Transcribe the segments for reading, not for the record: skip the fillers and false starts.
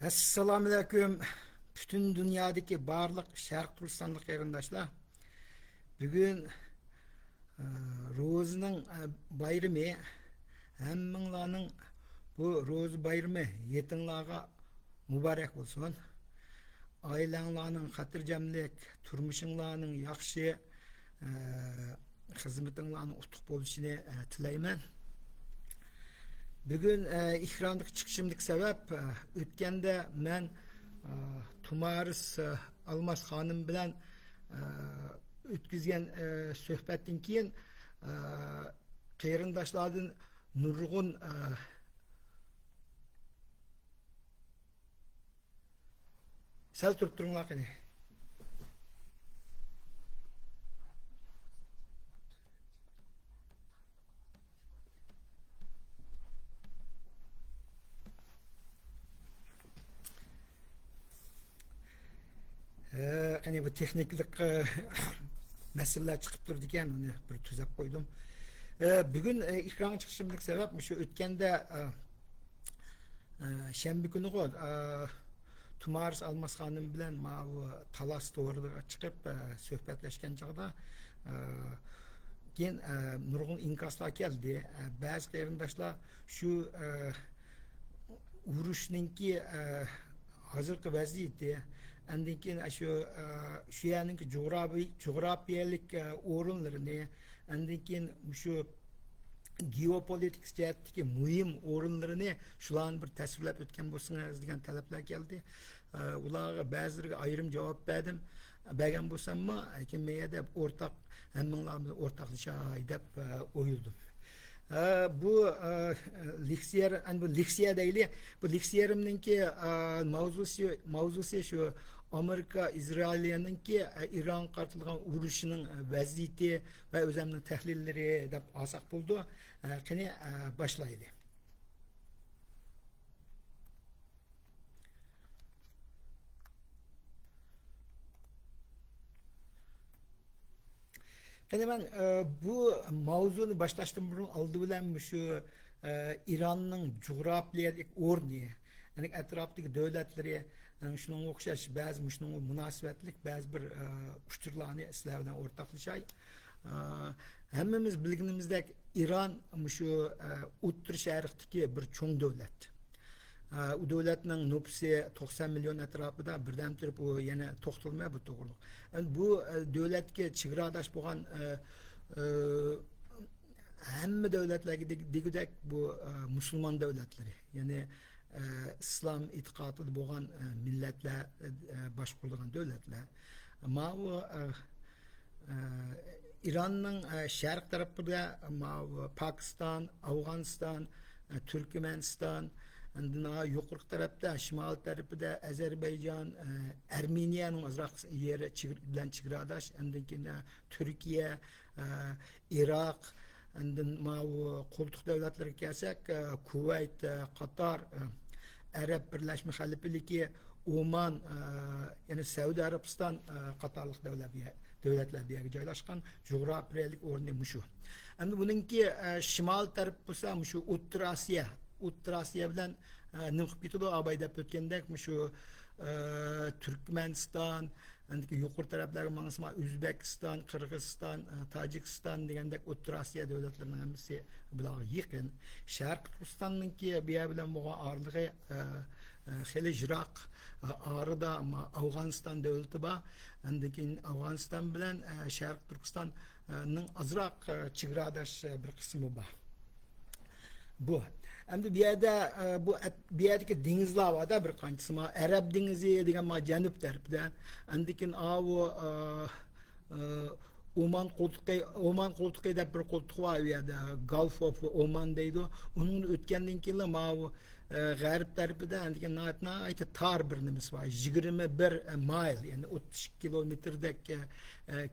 Assalamu alaikum. Bütün dünyadaki barlık Şark Türkistanlık qarindaşlar. Bugün Rozunun bayrımı hemminlarning bu Roz bayrımı yetinlarga mübarek olsun. Ailanglarning xotirjamlik, turmushinglarning yaxshi xizmatinglarning utuq bo'lishini tilayman. Bugün ikrandaki çıkışımdaki sebep ötkende men Tumaris Almas Hanım bilen ötküzgen söhbetten keyin qarindaşlardan nurg'un sal turib turinglar qani. Hani bu texniklik meseleler çıkıp durdu ekan, uni bir tuzab qo'ydim. Bugün ekran çıkışımdaki sebep şu ötkende shanba kuni qo'y Tumaris Almas Hanım bilen bu talas to'g'riga chiqib suhbatlashgan chog'da keyin nurg'un inkoslar keldi. Ba'zi qarindoshlar shu urushninki hozirgi vaziyati andan keyin shu yerninki jo'grafiyalik o'rinlarini, andan keyin shu geopolitik jihatdagi muhim o'rinlarini shularni bir tasvirlab o'tgan bo'lsangiz degan talablar keldi. Ularga ba'zilariga ayrim javob bergan bo'lsammi, lekin men deb o'rtaq hammanglarimiz o'rtaqlashay deb o'yladim. Bu leksiya deyli. Bu leksiyarimninki mavzusi şu Amerika İsrail'ninki İran qarşılığın uruşunun vaziyeti ve özümlü tahlilleri deb alsak buldu. Qani başlaydı. Yani ben bu mavzunu başlaştım burun aldı bilen şu İran'ın coğrafyalik orni, yani etraftaki devletleri, yani şunun okşaş bazı şunun münasebetlik bazı bir uçturlarını sizlerden ortaklaşay. Hemmimiz bilginimizdeki İran şu Uttur Şərqdəki bir çoğ devlet. O devletinin nüfusu 90 milyon etrafında birden türüp o yine toxtulmaya bu doğruluk. Yani bu devletke çigradaş boğan hemme devletlerge digidek bu Müslüman devletleri. Yani İslam itikadı boğan milletler baş kurduğun devletler. Ama o İran'ın şark tarafında Pakistan, Afganistan, Türkmenistan, yukarı tarafta, şimal tarafında Azerbaycan, Ermeniyanın azraq yeri bilen çigradaş, Türkiye, Irak, koltuk devletleri kelsek, Kuveyt, Katar, Arap Birleşmiş Halifaligi, Oman, yani Saudi Arabistan Katarlık devletler bir yere joylashgan coğrafiyalik o'rni şu. Endi buningki şimal taraf bo'lsa şu Uttur Asiya bilan nimqib ketadi abay deb o'tgandek şu Türkmenistan, endi yuqori taraflarga mansima O'zbekiston, Qirg'iziston, Tojikiston degandek Uttur Asiya davlatlarining hammasi bularga yaqin. Sharq Turkistonninki bu yer bilan bo'lgan orlig'i xeli jiroq arada ama Afganistan devleti ba, andikin Afganistan bilen Şark Türkistan'ın azraq çigradaş bir kısmı ba. Bu. Endi bir yerde bir yerdeki denizler var da bir qanchası ma Arab denizi degan ma janub tarafida, andikin Oman koltuğu da bir koltuğu var ya da Gulf of Oman deydi. Onun ötkendan keyin ma g'arb tarafida andikin ayta tar bir nimasi var. 21 mil yani 30 kilometrdek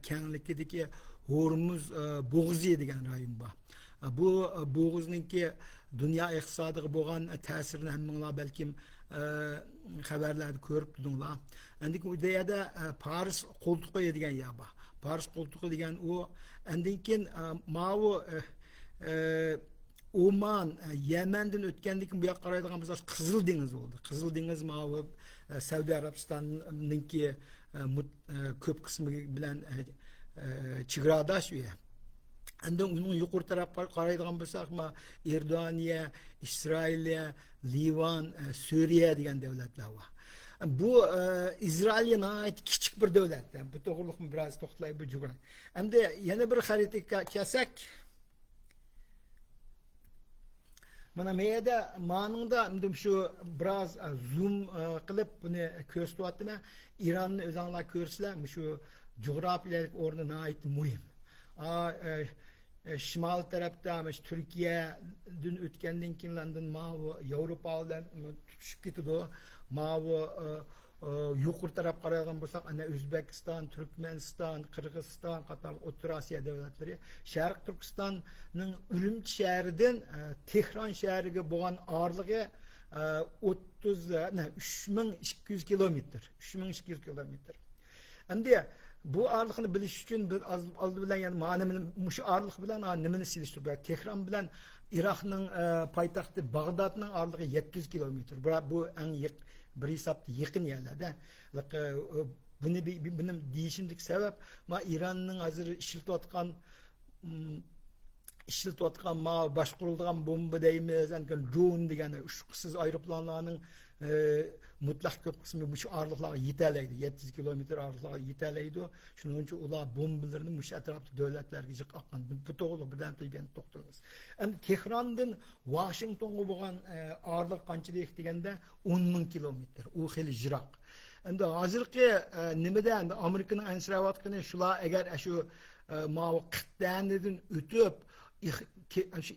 kenglikdagi Hormuz bo'g'zi degan rayon bor. Bu bo'g'izninki dünya iqtisodiga bo'lgan ta'sirini hammanglar balkim xabarlarda ko'rib turibsizlar. Endi bu yerda Paris qo'ltiqi degan yer bor. Paris qo'ltiqi degan u andan keyin Oman, Yemen'den ötkendeki bu yak qaraydigan biz Kızıl Deniz oldu. Kızıl Deniz mavi Saudi Arabistan'ınki köp kısmı bilen çigradaş üye. Endi onun yuqori tarafga qaraydigan bo'lsak, Iordaniya, Isroiliya, Livan, Suriya degan davlatlar bor. Bu İsrail'e ait küçük bir devlet. Bu to'g'riliqni biraz to'xtalay bu jugra. Endi yana bir xaritaga kelsak, mana meyada ma'nında şu biraz zoom qilib buni ko'rsatyapman. İran'ni o'zinglar ko'rsizlar, şu coğrafiyalik o'rni ait muhim. Şimal tarafta Türkiye'den ötkenden kinlandın mavi Avrupa'dan tutuşup gidiyor. Mavi yukarı taraf qaragan bolsak, ana Özbekistan, Türkmenistan, Kırgızistan qatar O'rta Osiyo davlatlari, Sharq Turkistonning Urumchi shahridan Tehron shahriga bo'lgan orlig'i 3200 kilometr. 3200 kilometr. Endi bu ağırlıkını biliş için aldı bilen yani manımın şu ağırlık bilen nimini siliştiriyor. Tehran bilen Irak'ın payitahtı Bağdat'ın ağırlığı 700 kilometre. Bu en bir hesapta yakın yerlerde. Benim değişimlik sebep İran'ın hazır işiltiyotgan başkurulduğun bomba deyimiz, drone degan uçqisiz aeroplanlarning mutlaq ko'p qismi şu ağırlıklara yeterleydi. 700 kilometre ağırlıklara yeterleydi. Şunun için ular bombalarını şu etrafta devletlerge çıkan. Bu to'g'ri birden ben to'xtalamiz. Endi Tehrondan Washingtonga bo'lgan ağırlık qanchalik deganda 10,000 kilometr. U xeli jiroq. Endi hozirgi nimada endi Amerikaning ansirayotgani shular agar shu qit'anidan o'tib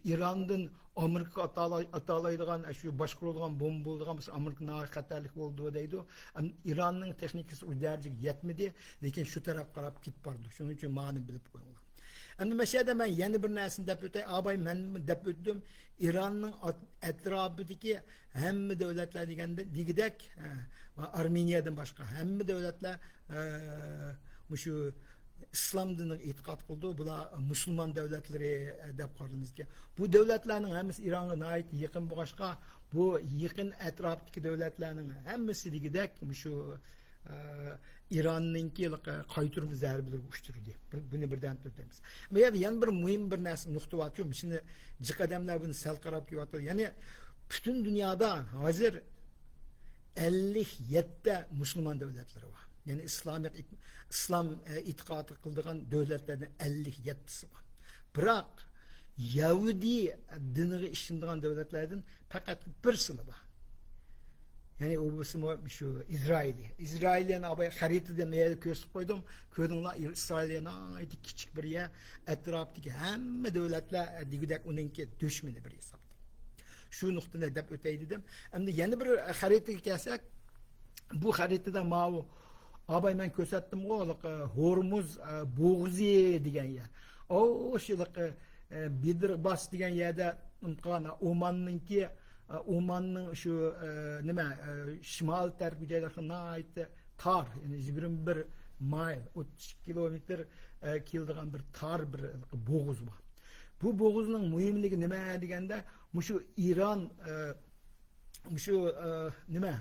İran'dan Amerika atalaydigan şu başkurulgan bombaldigan Amerika'nın xatarlik olduğu deydi. İran'ın texnikasi o derece yetmedi, lekin şu taraf qarab ketib bardı. Şunun için ma'ni bilib qo'yinglar. Endi mesela men yana bir narsani deb o'tay, men deb o'tdim. İran'ın etrafidagi hamma davlatlar degandek, Armeniyadan boshqa hamma davlatlar şu İslam dinine itiqat qildi. Bular Müslüman devletleri deb qaraymiz ki. Bu devletlerin hemisi İran'a ait yakın bo'lg'achqa, bu yakın etrafdagi devletlerin hemisi degidek şu İran'ninki qayturma zarbalar uçturdi. Bunu birden tutamiz. Bu yerda yana bir muhim bir narsa nuqta bor. Şimdi jiq odamlar buni sal qarab kelyapti. Ya'ni butun dunyoda hozir 57 Müslüman devletleri var. Yani İslam itiqatı qildigan devletlerden 57'si var. Biroq Yahudi diniga ishonadigan devletlerden fakat birsini var. Yani o şu İsrail'in abay xaritada neye ko'rsatib qo'ydim. Ko'rdinglar, İsrail'in ait kichik bir yer, etrafdagi hamma devletler degidek uningki dushmani bir hisobda. Shu nuqtani deb o'tay dedim. Endi yana bir xaritaga kelsak, bu xaritada mavi abay men ko'rsatdim Hormuz bo'g'zi degan yer. O shuliq Bidrbas degan yerda Omanning şu nima shimol tarafga joylashgan ait tar, yani 21 mil 30 kilometr keladigan bir tar bir bo'g'iz bor. Bu bo'g'izning muhimligi nima deganda, şu İran şu nima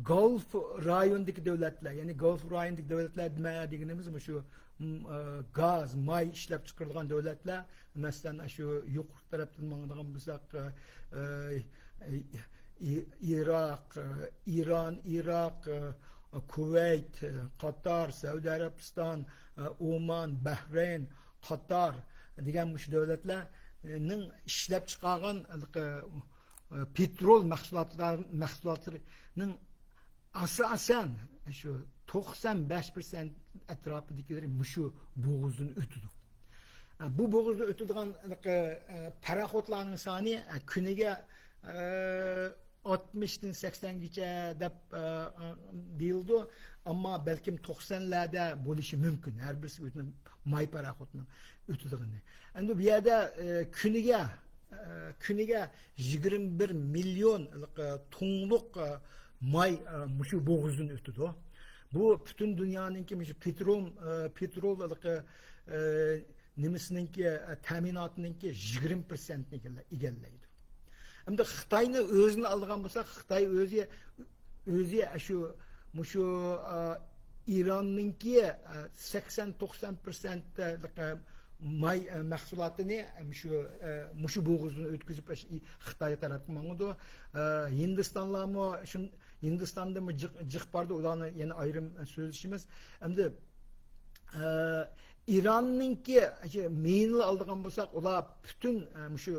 Gulf rayonundaki devletler, yani Gulf rayonundaki devletler nima deganimiz şu gaz, may ishlab chiqarilgan devletler, mesela şu yuqori tarafdan mangdigan bo'lsak Irak, Kuveyt, Katar, Saudi Arabistan, Oman, Bahreyn, Katar degan şu devletlerning ishlab chiqargan petrol mahsulotlarining asosan şu 95% etrafındakileri şu boğazdan ötüdü. Bu boğazda ötüdüğün paraxotlarının sani künege 60'dan 80'gacha deb deyildi, ama belki 90'larda bo'lishi mumkin. Her birisi may paraxotning ötüdüğünü. Endi bu yerda kuniga 21 milyon tonluk may şu boğazdan ötüdü. Bu bütün dünyanın ki petrol nimisininki ta'minotininki 20% egallaydi. Endi Xitoyni o'zini olgan bo'lsak, Xitoy o'zi shu İran'ınki 80-90% may mahsulotini shu bo'g'izini o'tkazib Xitoy tarafga mangdi. Hindistonlarmi Hindistondami jiq bordi, ularni yana ayrim so'zlashimiz. Endi İran'ınki meyni oldigan bo'lsak, ular butun shu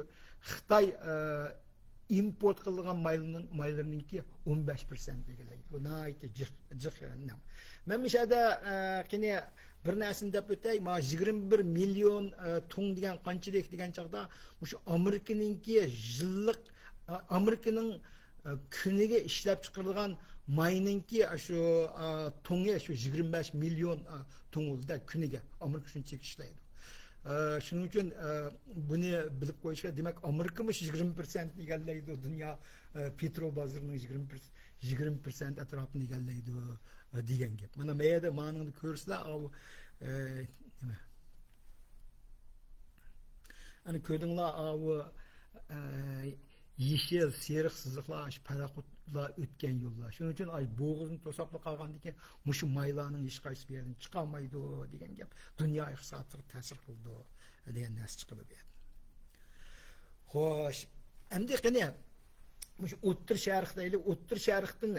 Xitoy import qilgan maylarninki 15% egallaydi. Bu nayt jiq. Men mishada qini bir narsani deb o'tay, 21 million ton degan qanchalik degan chaqda shu Amerikaninki yillik Amerikaning kuniga ishlab chiqarilgan mayninki shu tonga shu 25 million ton bo'ldi kuniga Amerika shunchalik ishlaydi. Shuning uchun buni bilib qo'yishga, demak Amerikamiz 20% egallaydi, dunyo petrol bozorining 20% atrofini egallaydi degan gap. Mana bu yerda ma'noni ko'rsizlar, nima? Ana ko'rdinglar, yeshil, seriq siziqlar, paraxodlar o'tgan yo'llar. Shuning uchun bo'g'izni to'saqlab qolgandan keyin mushu maylarning hech qaysi bir yerdan chiqolmaydi degan gap dunyo iqtisodiga ta'sir qildi degan narsa chiqib berdi. Xo'sh, endi qani shu O'ttir Sharqdagi O'ttir Sharqdan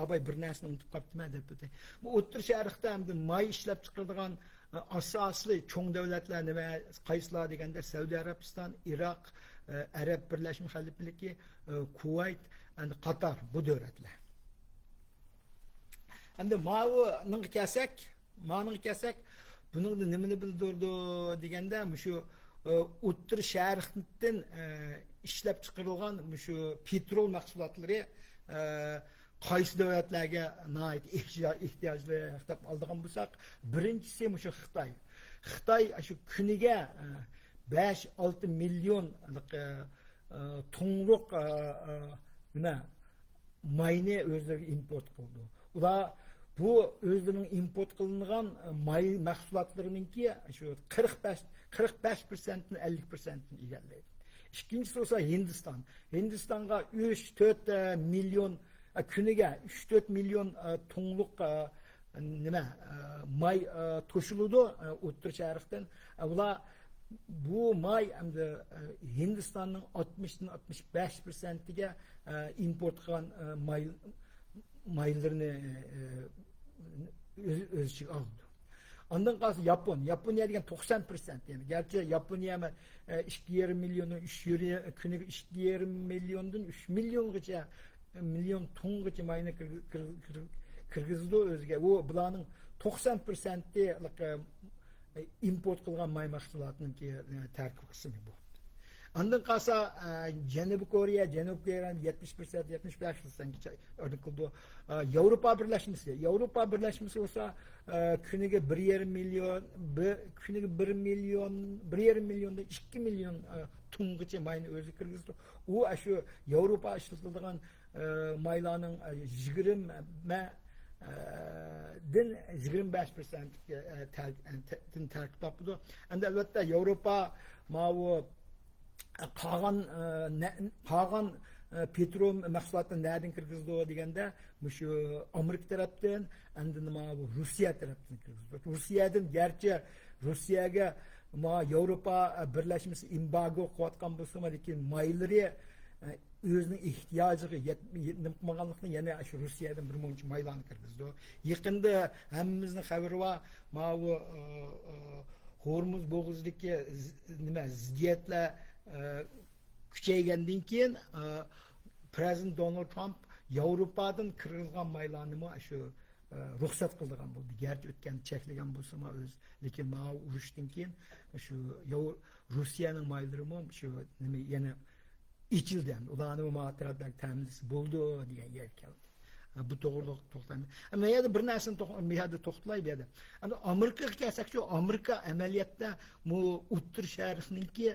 abay bir narsani unutib qolibman deb o'tay. Bu O'ttir Sharqda endi may ishlab chiqarilgan asosli cho'ng davlatlar nima qaysilar deganda Saudiya Arabiston, Iroq, Arab Birlashma Xalifaligi, Kuvayt and Qatar bu davlatlar. Endi ma'ning kelsak, buning nimani bildirdi deganda shu O'ttir Sharqdan ishlab chiqarilgan shu petrol mahsulotlari qaysi davlatlarga ehtiyojli deb oldigan bo'lsak, birinchisi shu Xitoy. Xitoy shu kuniga 5-6 million tonlik mayni o'zlariga import qildi. Ular bu o'zlarining import qilingan may mahsulotlarininki shu 45%ni 50%ni egallaydi. İkincisi olsa Hindiston. Hindistonga 3-4 milyon kuniga 3-4 milyon tonlik may to'shiladi O'ttir Sharqdan. Ular bu may endi Hindistonning 60-65%iga import qilgan maylarni o'z ichiga oldi. Ondan qalsa Yaponiya degan 90%, yani gerçi Yaponiya 2,5 milyondan 2,5 milyondan 3 milyongacha milyon tongacha mayni kirgizdi o'ziga. U bularning 90%i import qilgan may mahsulotining tarkib qismi bu. Ondan qalsa Janubiy Koreya 70%-75% örnek oldu. Avrupa Birleşmesi olsa kuniga 1,5 milyon, kuniga 1,5 milyondan 2 milyon tongacha mayni o'zi kirgizdi. U shu Avrupa ishlatiladigan maylarning 25%dan tarkib topdi. Endi albatta Avrupa qolgan petrol mahsulotini nereden kirgizdi deganda shu Amerika tarafdan, endi bu Rossiya tarafdan kirgizdi. Rossiyadan gerçi Rossiyaga Avrupa Birleşmesi embargo qo'yotgan bo'lsa, lekin maylari o'zining ehtiyojiga yetmaganlikni yana shu Rossiyadan bir muncha maylarni kirgizdi. Yaqinda hammamizning xabari bor, bu Hormuz bo'g'izidagi ziddiyatlar kuchaygandan keyin Prezident Donald Trump Yevropadan kirgizgan maylarni shu ruxsat qildigan bo'ldi. Gerçi o'tgan cheklagan bo'lsa o'z, lekin urushdan keyin shu Rossiyaning maylari shu yana ichildi. Ularni tarafdan ta'minlisi bo'ldi degan gap keldi. Bu to'g'riliq to'xtaydi. Ama yana bir narsani to'xtalay berdi. Endi Amerikaga kelsak, shu Amerika amaliyotda bu O'ttir Sharqninki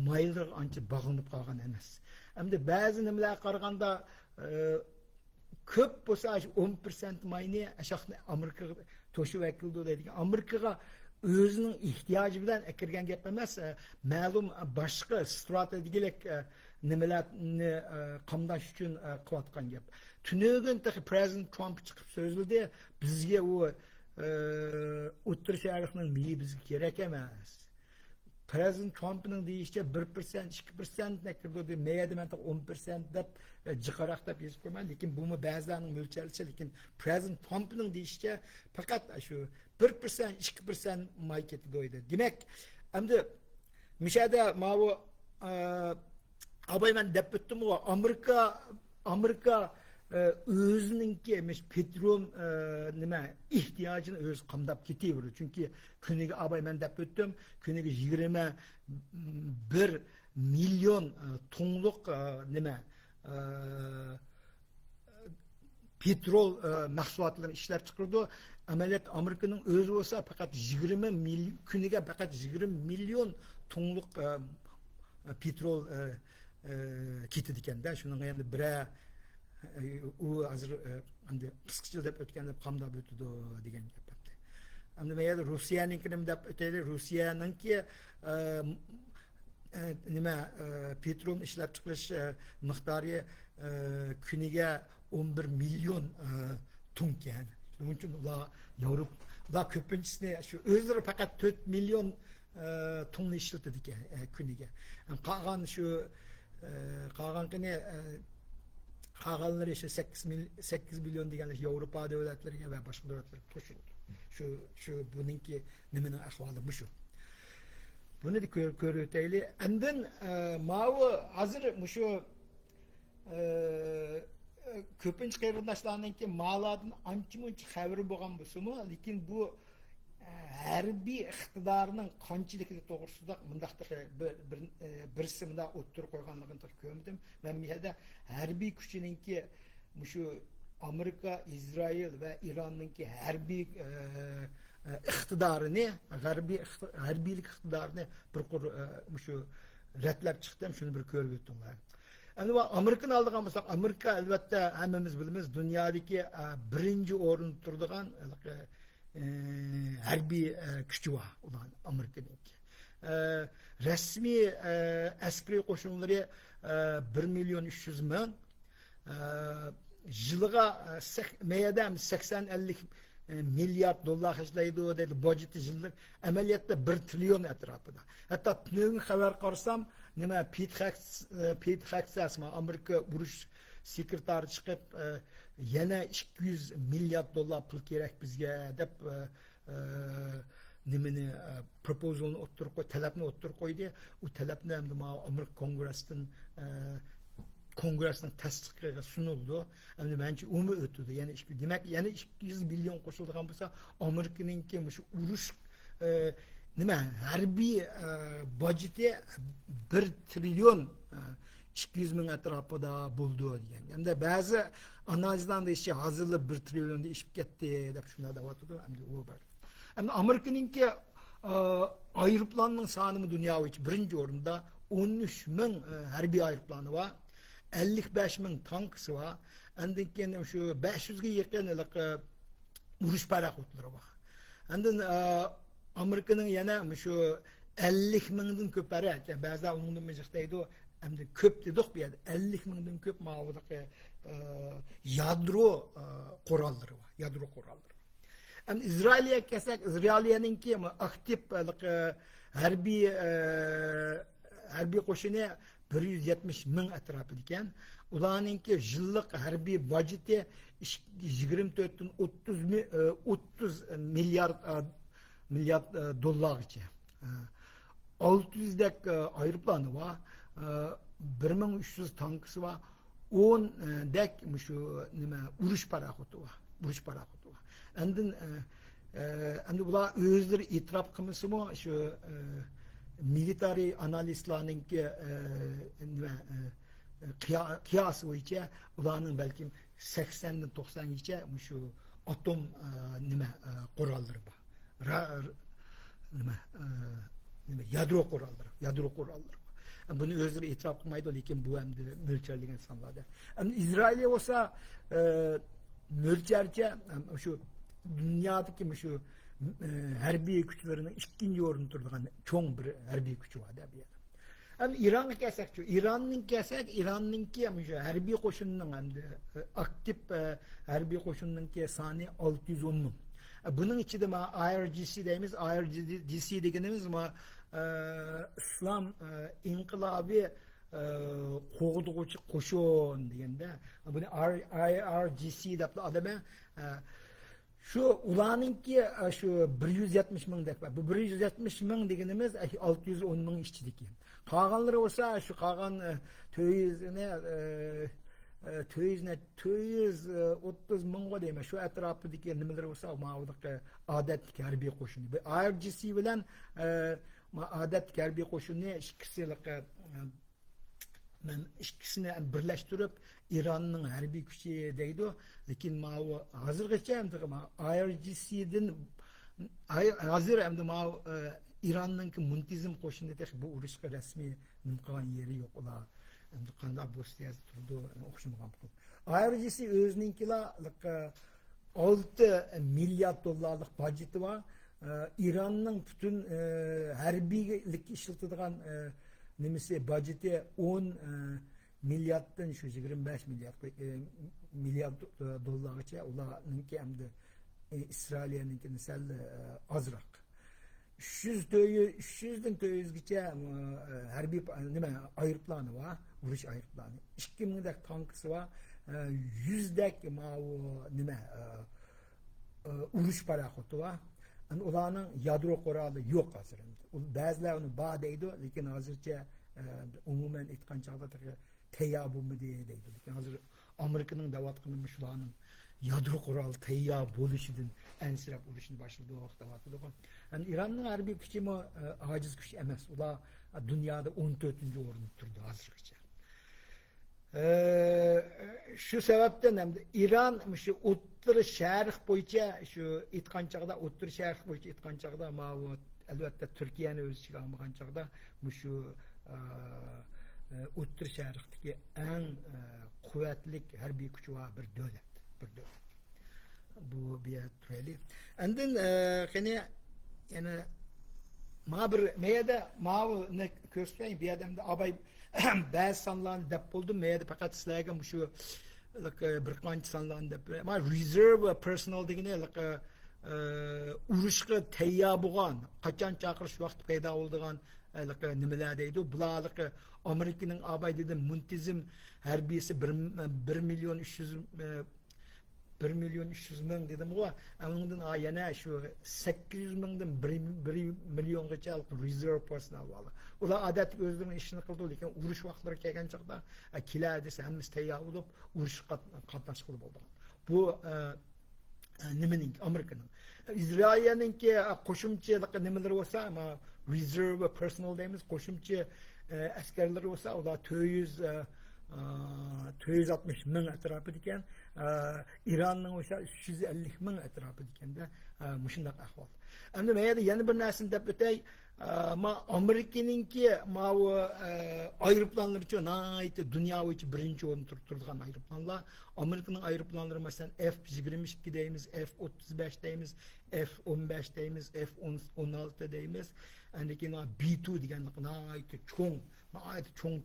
maylar ancha bog'lanib qolgan emas. Endi ba'zi nimalarga qaraganda ko'p bo'lsa 10% mayni ashaqni Amerikaga to'shib keldi deydigan. Amerikaga özünün ihtiyacı bilen ekirgen gap emas, ma'lum boshqa strategik nimalarni qamdash uchun qilayotgan gap. Tunugin President Trump chiqib so'zladi, bizga u o'ttir sharqning mili bizga kerak emas. President Trump'ın deyişçe 1%, 2% ne kadar meyadimenta 10% dep cıkarak da biz koyman. Lakin bu mu bazılarının mülçerlisi. Lakin President Trump'ın deyişçe fakat şu 1%, 2% mayketi doydu. Demek hem de müşahede mavu abayman dep bittim o Amerika özününki petrol nime ihtiyacını öz qamdap ketiyor. Çünkü künüge abayman dep bittim. Künüge 21 milyon tonluk nime petrol mahsulatlarını işler çıkardı. Ameliyat Amerika'nın özü olsa fakat 20 milyon künüge fakat 20 milyon tonluk petrol ketidikende. Şunun yanında bire u hazır andi qisqacha deb o'tganda qamdab o'tdi degan gap bo'ldi. Endi men yerda Rossiyanikini deb o'taylik. Rossiyaningki nima petrol ishlab chiqarish miqdori kuniga 11 million ton ekan. Shuning uchun ular Yevropa ko'pinchisini shu o'zlari faqat 4 million tonni ishlatadi ekan kuniga. Qolgan shu qolganini Qağanları işte 8 milyon deganlar Avrupa devletleriga ve başka devletlerga qo'shildi. Şu bununki nimenin ahvoli bu shu. Buni de ko'rib o'taylik. Andin mavi hozir shu ko'pincha qarindoshlarninki ma'lumotdan ancha-muncha xabari bo'lgan bo'lsa-mu, lekin bu harbiy iqtidorning qanchaligi to'g'risida mundaqda birisi bunda o'ttirib qo'yganligini ko'rdim. Men bu yerda harbiy kuchininki shu Amerika, Izrail va Ironningki harbiy iqtidorini, harbiylik iqtidorini bir shu ratlab chiqdim, shuni bir ko'rib o'tdim. Endi bu Amerikani oldigan bo'lsak, Amerika albatta hammamiz bilamiz, dunyodagi birinchi o'rinda turadigan harbiy kuchi var ulan Amerika'daki. Resmi askeri qo'shinlari 1 milyon 300 ming, yılga meyadam 80-50 milyar dolar hajlaydı o dedi budjeti yıllık ameliyatta 1 trilyon etrafında. Hatta bugün haber qarsam nima Pete Hexas Amerika urush sekretari chiqib yana 200 milyar dolar pul kerak bizga deb nimani proposalni o'ttirib qo'ydi, talabni o'ttirib qo'ydi. U talabni ham Amerika Kongressning tasdiqiga sunildi. Endi menimcha umi o'tdi. Yana demak yana 200 milyon qo'shilgan bo'lsa, Amerikaninki shu urush nima harbiy budjeti 1 trilyon 200 ming atrofida bo'ldi degan. Endi ba'zi analizlarda esa hozirda 1 trillionda ishib ketdi deb shunday deyotdi. Endi u bor. Endi Amerikaninki aeroplanning soni dunyo bo'yicha birinchi o'rinda 13 ming harbiy aeroplani var. 55 ming tankisi var. Endi keyin shu 500 ga yaqin urush paraxotlari var. Endi Amerikaning yana shu 50 mingdan ko'pari, ba'zilar undan mijaqdaydi. Endi ko'p dedik bu yerda 50 mingdan ko'p ma'lumotli yadro qurollari var. Yadro qurollari. Endi Izrailga kelsak, Izrailninki aktiv harbiy qo'shini 170 ming atrofida ekan. Ularninki yillik harbiy budjeti 24dan 30 milyar dollargacha. 600 dek aeroplani var. 1300 tankisi var. 10 dek shu nima urush paraxoti var. Urush paraxoti var. Endi bular o'zlari e'tirof qilmasa-mu shu military analistlarninki nima qiyos bo'yicha ularning balki 80 dan 90 gacha shu atom nima qurollari bor. Nima yadro qurollari. Bunu o'zlari e'tirof qilmaydi, lekin bu ham mo'ljallangan sanaladi. Izrail bo'lsa mo'ljalcha shu dunyodagi shu harbiy kuchlarining ikkinchi o'rinda turadigan cho'ng bir harbiy kuchi bor deb. Hem İran'a kelsak şu, İran'ın kelsak, İran'ınki hem şu harbiy qo'shinning hamda aktif harbiy qo'shinning soni 610 ming. Bunun içinde ma IRGC deymiz, IRGC deganimiz ma İslam inqilobi qo'g'dug'uchi qo'shin deganda, buni IRGC deb adamı şu ulanınki şu 170 ming deb. Bu 170 ming deganimiz 610 ming ishchidiki. Qolganlari bo'lsa shu qolgan 230 mingga deyman. Shu atrofidagi nimalar bo'lsa, ma'lumotga odatli harbiy qo'shin. Bu IRGC bilan odatli harbiy qo'shinni ikkisini birlashtirib İran'ın harbiy kuchi deydi. Lekin hozirgacha ham IRGC'dan hozir ham İran'ın muntizm qo'shinida bu urushga rasmiy nimqilgan yeri yo'q. Ular endi qanday bo'siyaz turdi o'xshamagan. IRGC o'zininkilar 6 milyard dollarlik budjeti var. İran'ın bütün harbiylik işletildiğin nimesi budjeti 10 milyarddan şu 25 milyar dollargacha ularninki hamda İsrailiyaninkini sal azroq. 300'den 400gacha harbiy nima aeroplani var, urush aeroplani. 2000 dak tankisi var, 100 dak nima urush paraxoti var. Yani ularning yadro quroli yo'q hozir. Ba'zilar uni bor deydi, lekin hozircha umuman aytgan chog'da tayyor bo'lmadi deydi. Lekin hozir Amerikaning davatqini shularning yadro quroli tayyor bo'lishidan ansirab urushni boshladi deyapti. Yani İran'ın harbiy kuchi aciz kuch emas. Ular dunyoda 14-o'rinda turdi hozirgacha. Şu sebepten hem de İran şu O'rta Sharq bo'yicha şu aytgan chog'da O'rta Sharq bo'yicha aytgan chog'da albatta Turkiyani o'z ichiga olmagan chog'da shu O'rta Sharqdagi eng quvvatli harbiy kuchi var bir davlat. Bu bir tureli. Andın qani yani bir meyada ne ko'rsatayım bir adamda abay ba'zi sonlarni deb bo'ldim. Meyada faqat sizlarga shu bir qancha sonlarni deb. Ma reserve personal degani urushga tayyor bo'lgan, qachon chaqirish vaqti paydo bo'ladigan nimalar deydi. Bular Amerikaning abay dedi muntizim harbiysi 1 milyon 300 ming dedim o. Ondan yana şu 800 mingdan 1 milyongacha reserve personal var. Ular odat o'zlarining ishini qildi, lekin urush vaqtlari kelgan chaqda kelar desa hammasi tayyor bo'lib urushga qatnashib bo'ldi. Bu nimaning Amerikaning. Izrailninki qo'shimcha nimalar bo'lsa, ama reserve personal deymiz, qo'shimcha askarlar bo'lsa, ular 260 ming atrofida ekan, İranning o'sha 350 ming atrofida ekanda, mushundaq ahvol. Endi men yana bir narsani deb o'tay, Amerikaninki aeroplanlar uchun dunyo bo'yicha birinchi o'rinda turadigan aeroplanlar. Amerikaning aeroplanlari masalan F-22 deymiz, F-35 deymiz, F-15 deymiz, F-16 deymiz. Endi B-2 degan cho'ng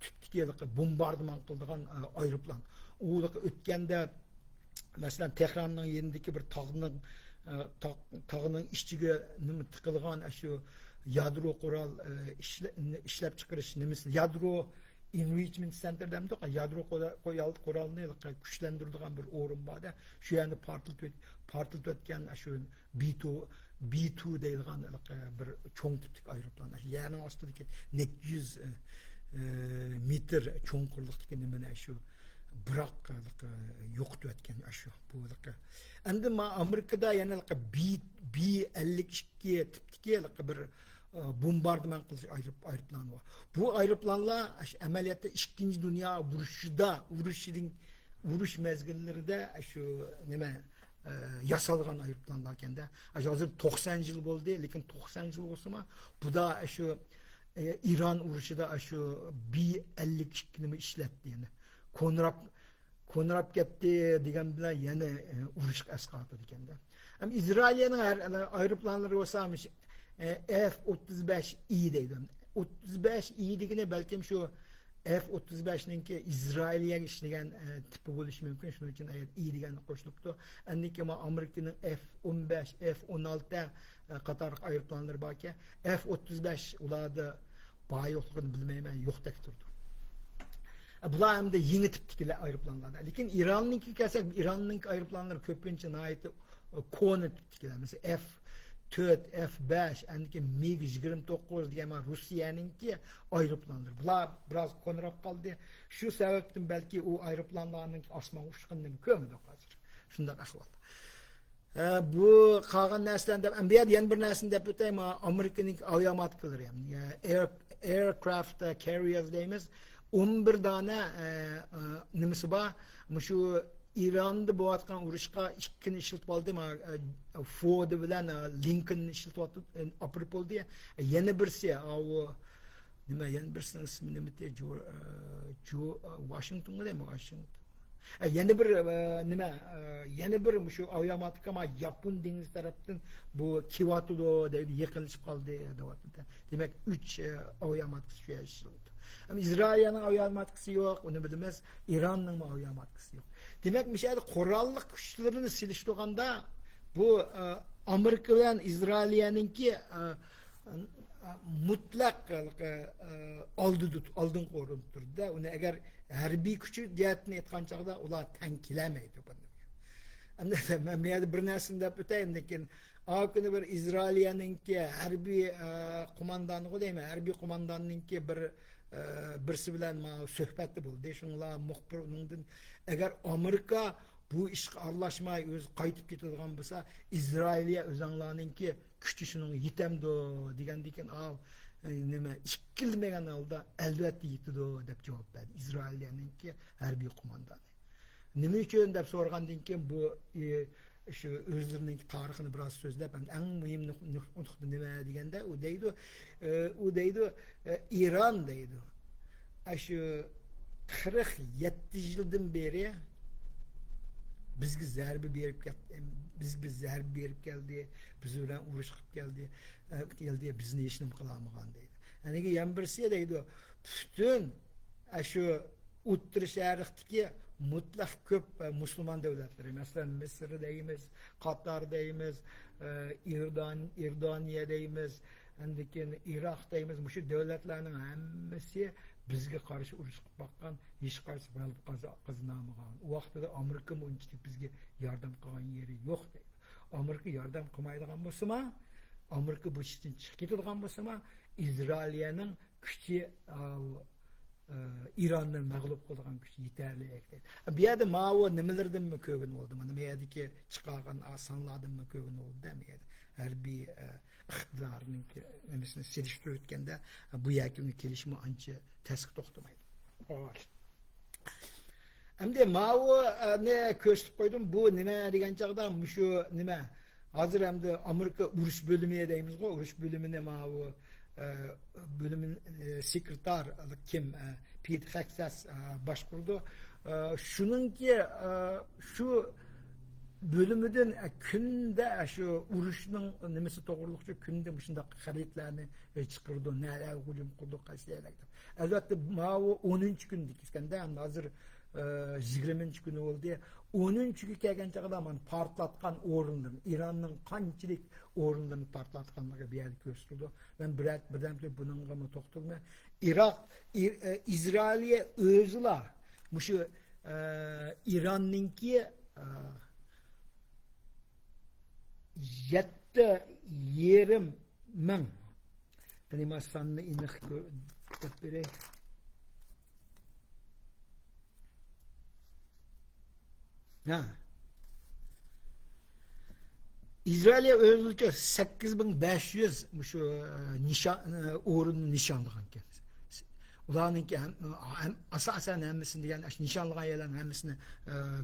tüptiki bombardıman qildigan aeroplan. O o'tganda masalan Tehranning yerindagi bir tog'ning ichiga nima tiqilgan shu yadro qurol ishlab chiqarish nimasi, yadro enrichment center demdi, yadro qurolni kuchlantiradigan bir o'rin borda. Shu yerni portlatib o'tgan shu B2 deyilgan bir cho'ng tiplik aeroplan. Yerni ostidagi 200 metr cho'nqurlikdagi nimani shu biroq yo'qotib o'tgan shu buliqi. Endi Amerikada yana B-52 tipdagi bir bombardıman qilish aeroplan var. Bu aeroplanlar amaliyotda 2. Dünya urush mezgillarida shu nima yasalgan aeroplanlar ekanda. Hozir 90 yil bo'ldi, lekin 90 yil bo'lsa-ma, bu da shu İran urushida shu B-52 nima ishlatdi yani. Konrab ketdi degan bilan yana urush asqatdi ekanda. Hem İsrail'in aeroplanları olsamış F-35I deydi. 35I degine belki şu F-35'ninki İsrail'e işleyen tipi buluş mümkün. Şunun için I degen koşuluptu. Endiki ama Amerika'nın F-15, F-16 Katar aeroplanları var ki F-35 ularda bağ yokluğunu bilmeymen yok tek durdu. Bular hem de yeni tipdeki aeroplanlar. Lakin İran'ınki kelsek, İran'ın aeroplanları köpünçe ait konu tipdekiler. Mesela F-4, F-5, endiki MiG-29 diye Rusya'nınki aeroplanlar. Bular biraz konurap kaldı. Şu sebepten belki o aeroplanlarının asma uçkınlığını kömüdü hazır. Şundan ahval. Bu kalgan neslen bir yan bir neslen de öteyim Amerika'nın aviamatkaları yani aircraft carriers deyimiz 11 tane nimesi var. Şu İran'da bu atkan uğraşka ikini işiltip aldı ama Ford bilen Lincoln işiltip aldı apırıp oldu ya yeni birisi o yeni birisinin ismi ne mi Washington'da değil mi Washington? Yeni bir yeni bir şu aviamatik ama Japon deniz tarafından bu Kyoto'da dedi yakınlaşıp kaldı demek 3 aviamatik şey yaşandı. Ama İsrail'in aviamatikisi yok, onu bilmez. İran'ın aviamatikisi yok. Demek bir şeyde korallık güçlerini siliştirganda bu Amerika ile İsrail'inki mutlak aldın koruntur da onu eğer harbiy gücü diyetini etken çağda ular tenkilemeydi bunu. Ama ben bir nersinde öteyim lekin akını bir İsrail'inki harbiy kumandanı değil mi? Harbiy kumandanınki birisi bilen söhbeti buldu. Şunlar muhbir onundan eğer Amerika bu iş arlaşmayı öz kayıtıp getirdiğin olsa İsrail'e özenlarınki küçüsünün yitemdi degendiken nime işkilmegen alda elbette yitido dep cevap verdi. İsrail'inki harbiy kumandanı. Nime için dep sorgandan keyin bu şu özlerinin tarixini biraz sözlep en mühim nokta nime degende o deydi İran deydi. Şu 47 yıldan beri bizga zarba berib geldi, biz bilan urushib keldi, bizni hech nima qilolmagan deydi. Ya'ni yan birisi deydi, butun shu O'rta Sharqdagi mutlaq ko'p musulmon davlatlari, masalan Misr deymiz, Qatar deymiz, İrdaniya deymiz, andikin Iroq deymiz, shu davlatlarning hammasi bizga qarshi urush qilib boqqan, hech qaysi qazanamagan. U vaqtda Amerika bunchalik bizga yordam qilgan yeri yo'q deydi. Amerika yordam qilmaydigan bo'lsa-ma, Amerika bu ishdan chiqib ketadigan bo'lsa-ma, İsrailning kuchi İran'dan mag'lub qilgan kuchi yetarli deydi. Bu yerda ma'vo nimalardan ko'gin bo'ldi? Mana bu yerdagi chiqargan sonlardan ko'gin bo'ldi demaydi. Harbiy iqtidorning nimasini selishtirib o'tganda bu yakuni kelishimi ancha tasdiq to'xtamaydi. Endi ma'vo ne ko'rsatib qo'ydim, bu nima degan chaqda shu nima hozir endi Amerika urush bo'limi deymiz-ku, urush bo'limini ma'vo bölümün sekreter kim Pete Hexas başkurdu. Şunun ki şu bölümüden günde şu uruşunun nemesi doğrulukçu günde bu şunda hareketlerini çıkardı. Neler hücum kurdu kasiyelekti. Elbette mavi 10. gündü iskende hazır 20. günü oldu. 10. günü kelgen çağda partlatkan orundan, İran'ın kançilik orundan partlatkanlığı bir yer gösterdi. Ben birden bunun gama toxtulma. İsrail'e özüla şu İran'ınki 7,5 min animasyonunu inik götürerek İsrail'e özgürce 8500 şu uğrun nişanlıgan ki. Ularınki hem asasen hemmisini yani nişanlıgan yerlerin hemmisini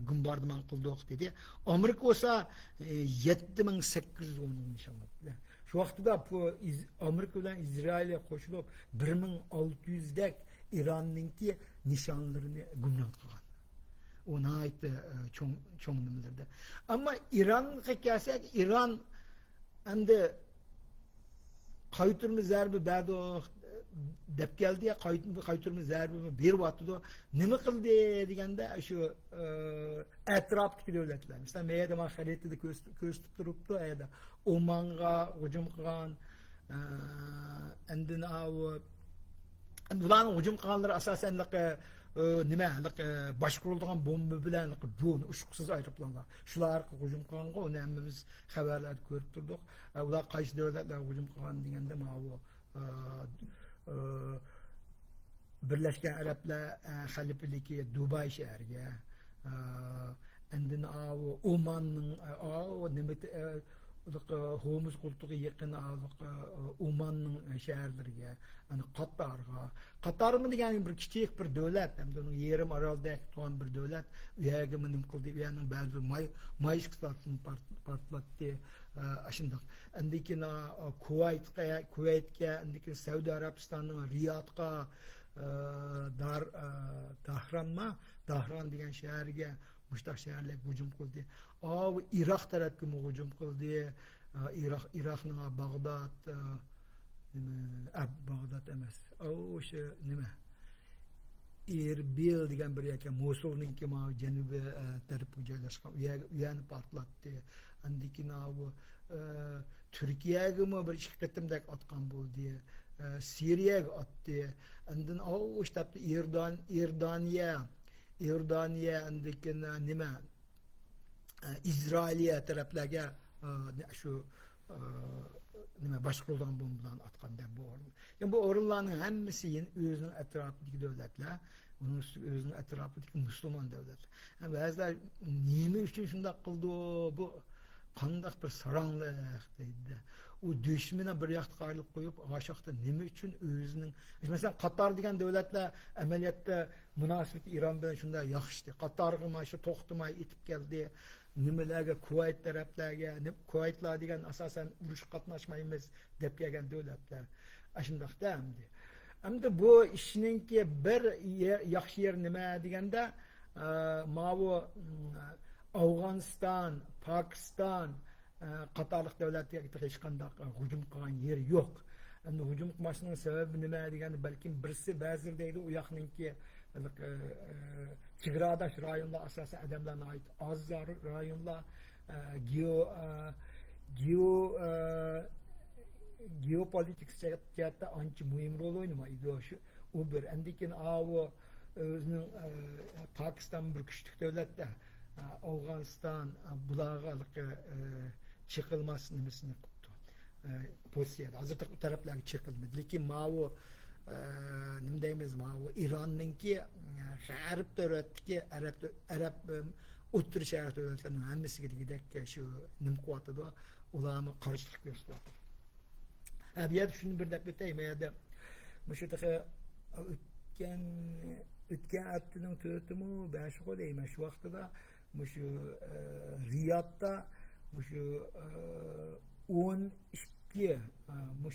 bombardıman kıldık dedi. Amerika olsa 7800 onun nişanladı. Şu vaxtda bu Amerika ile İsrail'e koşulup 1600'dek İran'ınki nişanlarını gümrük kılgan. ona ait çoğun nimelerdi. Ama İran'a gelsek, İran endi qaytırma zərbi bədi o dep geldi ya qaytırma zərbi bir vaxtıda nima qildi deganda shu atrofdagi davlatlar misol meyda ma xaritida ko'rsatib turibdi ayda Omanға hujum qilgan endi bularning hujum qilganlari asosan nima boshqarilgan bomba bilan drone ushqusiz aeroplanlar shular hujum qilganga uni hammamiz xabarlarda ko'rib turdik. Ular qaysi davlatlar hujum qilgan deganda Birleşken Araplar xalifaligi Dubay shahriga endi Omanning nima Homus qultuğu yaqin Omanning shaharlariga Qatar mı degan bir kichik bir davlat hamda uning yerim orolda turgan bir davlat u yerga nima qildi u yerning ba'zi mayishqislarni portlatdi shundoq andikin Kuvaytga andikin Saudiya Arabistonning Riyodga Dahran degan shaharga mushtaq shaharlarga hujum qildi. Iroq tarafga hujum qildi. Iroqning Bag'dod emas. O'sha nima? Erbil degan bir ekan Mosulning janubiy tarafga joylashgan. U yerni portlatdi. Andikin Turkiyaga bir ikki qatimdak otgan bo'ldi. Suriyaga otdi. Andin o'shtapdi Iordaniya andikin nima? İsrailiya taraflarga shu nima boshqarilgan bombalarni atganda bu o'rin. Yani bu o'rinlarning hammasi o'zining atrofidagi davlatlar, uning o'zining atrofidagi musulmon davlatlar. Ba'zilar nima uchun shunday qildi bu qanday bir sarangliq deydi. O düşmana bir yoqqa qayrilib qo'yib, aşaqda nima uchun o'zining mesela Qatar degan davlatlar amaliyotda munosabati Iron bilan shunday yaxshi. Qatarga mana shu to'xtamay etib keldi. Nimalarga Kuvayt taraflarga, Kuvaytlar degan asosan urush qatnashmaymiz deb kelgan davlatlar. Shundaqda hamda bu ishninki bir yaxshi yer nima deganda mavu Afg'oniston, Pokiston qatorliq davlatlarga hech qanday hujum qilgan yer yo'q. Endi hujum qilmasning sababi nima deganda balkim birsi ba'zi deydi u yoqninki chegaradosh rayonlar asosan odamlarga oid ozor rayonlar geopolitik jihatda ancha muhim rol o'ynamaydi shu u bir andikin o'zining Pokiston bir kuchli davlatda Afg'oniston bularga chiqilmas nimasini qildi. Pozitsiyada hozir taraflarga chiqilmadi. Lekin ma'u nima deymiz ma'u Ironninki g'arb davlatdagi arab o'ttir shahar davlatlarining hammasiga degidek shu nim quvvatida ularni qarshilik ko'rsatyapti. Bu yerda shuni bir deb o'taymi yerda shu o'tgan haftaning 4-mi 5-i deyman shu vaqtida shu Riyodda shu 12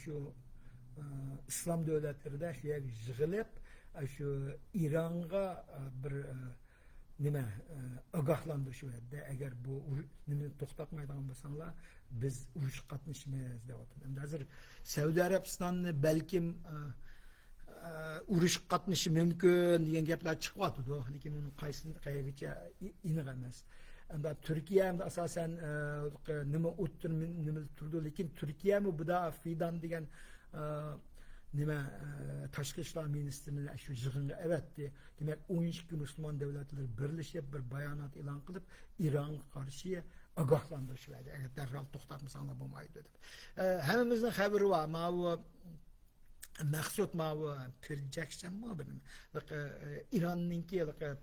shu islom davlatlarida shu yerga yig'ilib shu Ironga bir nima ogohlantirish berdi. Agar bu nimani to'xtatmaydigan bo'lsanglar biz urush qatnashmaymiz deyapti. Endi hozir Saudiya Arabistonni balkim urush qatnashi mumkin degan gaplar chiqyapti, lekin uni qayergacha aniq emas. Endi Turkiya ham asosan nima o'ttir nima turdi, lekin Turkiya ham bu da Fidan degan nima tashqi ishlar ministrining shu yig'inga avatdi. Demak 12 musulmon davlatlar birlashib bir bayonot e'lon qilib Ironga qarshi ogohlantirish berdi. Agar darhol to'xtatmasanglar bo'lmaydi deb. Hammamizning xabari bor. Maqsud Phil Jackson İran'ninki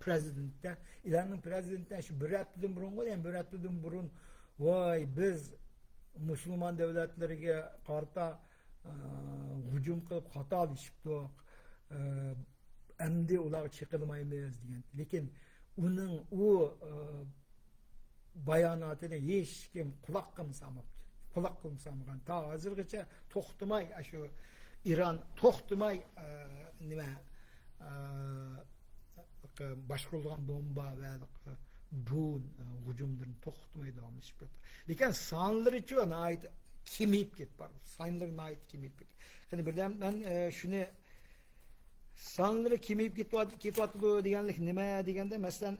prezidentda İran'ning prezidenti shu bir haftadan burun voy biz musulmon davlatlarga qarta hujum qilib xatolashibdik. Endi ular chiqilmaymiz degan. Lekin uning bayonotini hech kim quloq qilmagan. Ta hozirgacha to'xtamay shu İran to'xtamay nima başkurulgan bomba ve bu hücumların toxtmay devam edip жатыр. Lekin sanları çok ait kimiyip git var. Sanlarına ait kimiyip git. Yani birden ben şunu sanları kimiyip gitwatıdı deganlik nima deganda masalan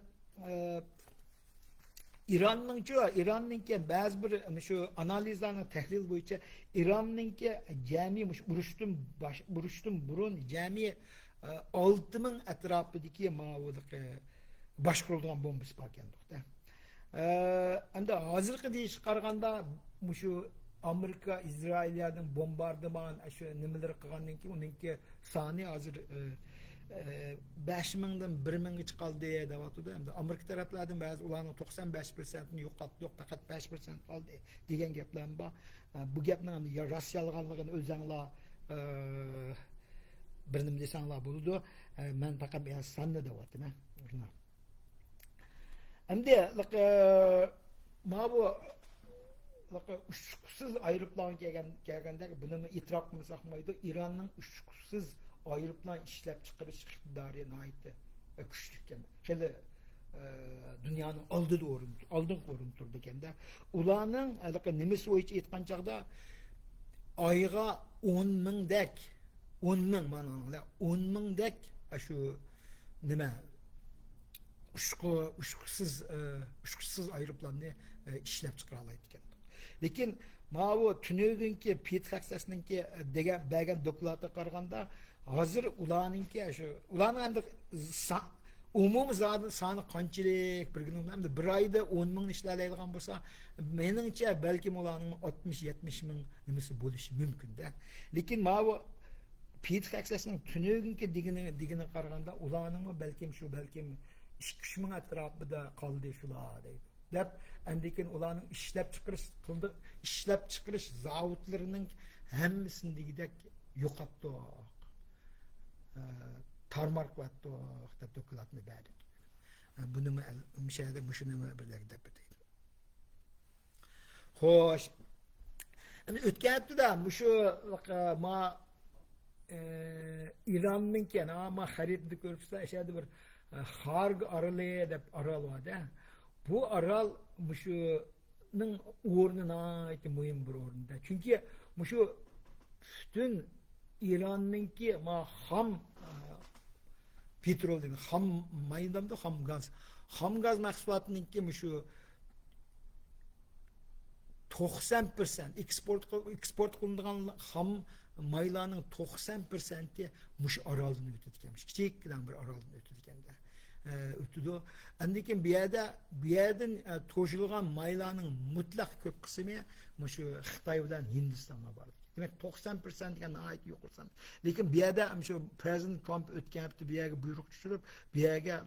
İran'nınki ba'zi bir şu analizlarni tahlil bo'yicha İran'nınki jami urushdan burun jami 6000 atrofidagi ma'lumotga boshqarilgan bombasi bor ekanda. Endi hozirgi deyishga qaraganda shu Amerika İsraillarning bombardiman shu nimalar qilgandan keyin uninki soni hozir 5000'dan 1000'e çıkaldı diye devatı hem de Amerika taraflardan bazı ulanın 95%'ni yo'qotdi, yo'q faqat 5% kaldı degan gaplar bor. Bu gapning ya rasyalganligini o'zinglar bir nima desanglar bo'ladi. Men faqat sanni devatim. Endi ma bu uçkusuz ayrıplan gelgende bunu itiraf qilmasak maydı İran'ın uçkusuz ayrıplan işlep çıkarış iktidarına ait güçlükken. Şöyle dünyanın aldın orunturdu kende. Ulanın nemesi o hiç etkan çağda ayga 10.000 dek 10.000 mananla 10.000 dek şu neme uçkusuz ayrıplanını işlep çıkaralaydı kende. Lekin ma bu tünögünki Pete Hexas'nınki degan dokladga qaraganda hazır ulanınki şu ulanın endi umum sani qanchalik bir gün hem de bir ayda 10.000 ishlaydigan bo'lsa meningcha balkim ularning 60-70 ming nimasi bo'lishi mumkin da. Lekin ma bu Pete Hexas'ning tünögünki digini qaraganda ularning balkim 2-3 ming atrofida qoldi shular deydi. Dep endikin ularning ishlab chiqarish zavodlarining hammasindigidek yo'qotdi. Tarmarqatdi deb dokladni berdi. Buni müşahede müşünü birlikte biteydi. Xo'sh. Endi o'tgan haftada mushu ma İran'ninki ama xaritni ko'ribsa ashadi bir Harg aralı deb aral vardı. Bu aral mushuning o'rnini aytib muhim bir o'rnida. Chunki mushu butun İran'ninki ma ham petrol degan ham maydanda ham gaz mahsulotininki mushu 90% eksport qilinadigan ham maylarning 90%i mush oroldan o'tadiganmish. Kichikdan bir oroldan o'tadigan-da. O'tdi. Andikin bu yerdan to'shilgan maylarning mutlaq ko'p qismi mushu Xitoy bilan Hindistonga bordi. Demek 90% degan ait yo'q qilsam. Lekin bu yerda shu President Trump o'tgan hafta bu yerga buyruq tushirib, bu yerga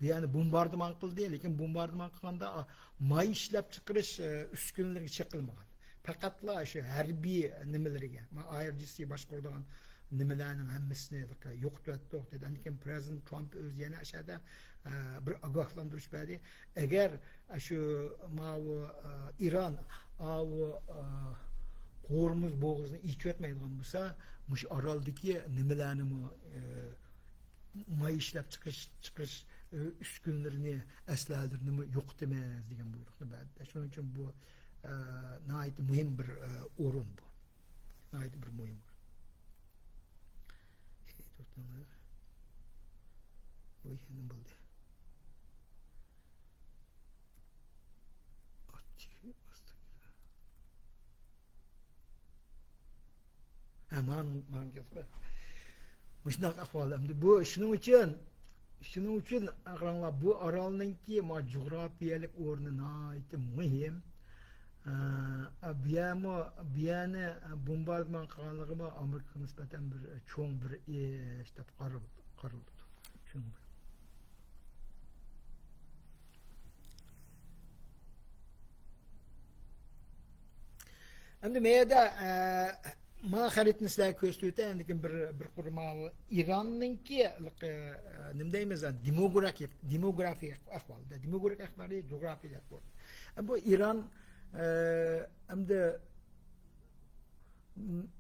yani bombardıman qildi, lekin bombardıman qilganda may ishlab chiqarish uskunalariga chekilmagan. Faqatla shu harbiy nimalarga, IRGC boshqaradigan nimalarning hammasini yo'qotdi dedi. Lekin President Trump o'zi yana ashada bir ogohlantirish berdi. Agar shu İran Hormuz boğazını iç etmeydiğin olsa, muş araldaki nimelerni may işlep çıkış üskünlerini, eslerlerini yok demez diyen buyrukta verdi. Şunun için bu nahit mühim bir orun bu. Nahit bir mühim. Bu işini buldu. Man gaplar. Müşnak ahvolimdi. Bu şunun için aqranlar bu orolninki coğrafiyalik o'rni nihoyatda muhim. Biyani bombardman qilganligimi Amerika nisbatan bir cho'ng bir ish deb qaraldi. Shunday. Endi meyda ma xaritni sizlar ko'rsatdi, endi bir qurmal İranninki nima deymiz, demografik ahvolda, demografik ahvolda geografik ahvol. Bu İran endi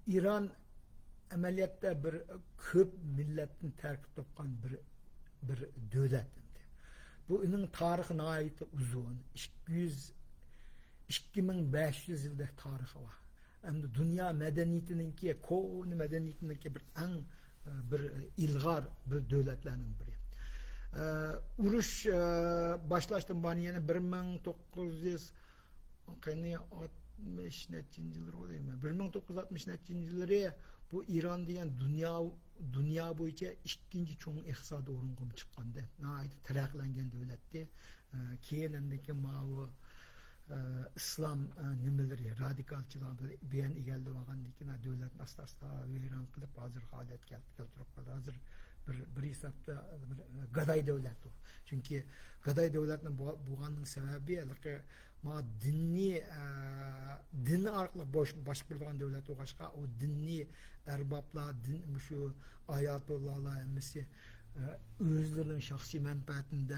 İran amaliyotda bir ko'p millatni tarkib topgan bir bir devlet. Bu onun tarihi ait uzun. 2500 yıllık tarihi var. Hem de dünya medeniyetininki, konu medeniyetininki bir en bir ilgar bir devletlerinin biri. Uruş başlaştım bana yani 1960 neçinci yılları oluyor mu? 1960 neçinci yılları bu İran diyen dünya boyunca ikinci çoğun iqtisadi orunga çıqqanda. Nəhayət tərəqqilənген devletdi. Keyinindeki mavi İslam nimeleri radikalçılardı beyan egeldi olgandikina devletin asta veyran kılıp hazır halet keltirip hazır bir hesapta gaday devlet o. Çünkü gaday devletinin buğanın sebebi ma dinni arqılıq baş bildiğin devlet o başka o dinni erbaplar din şu ayatollahlar emisi özlerinin şahsi menfaatinde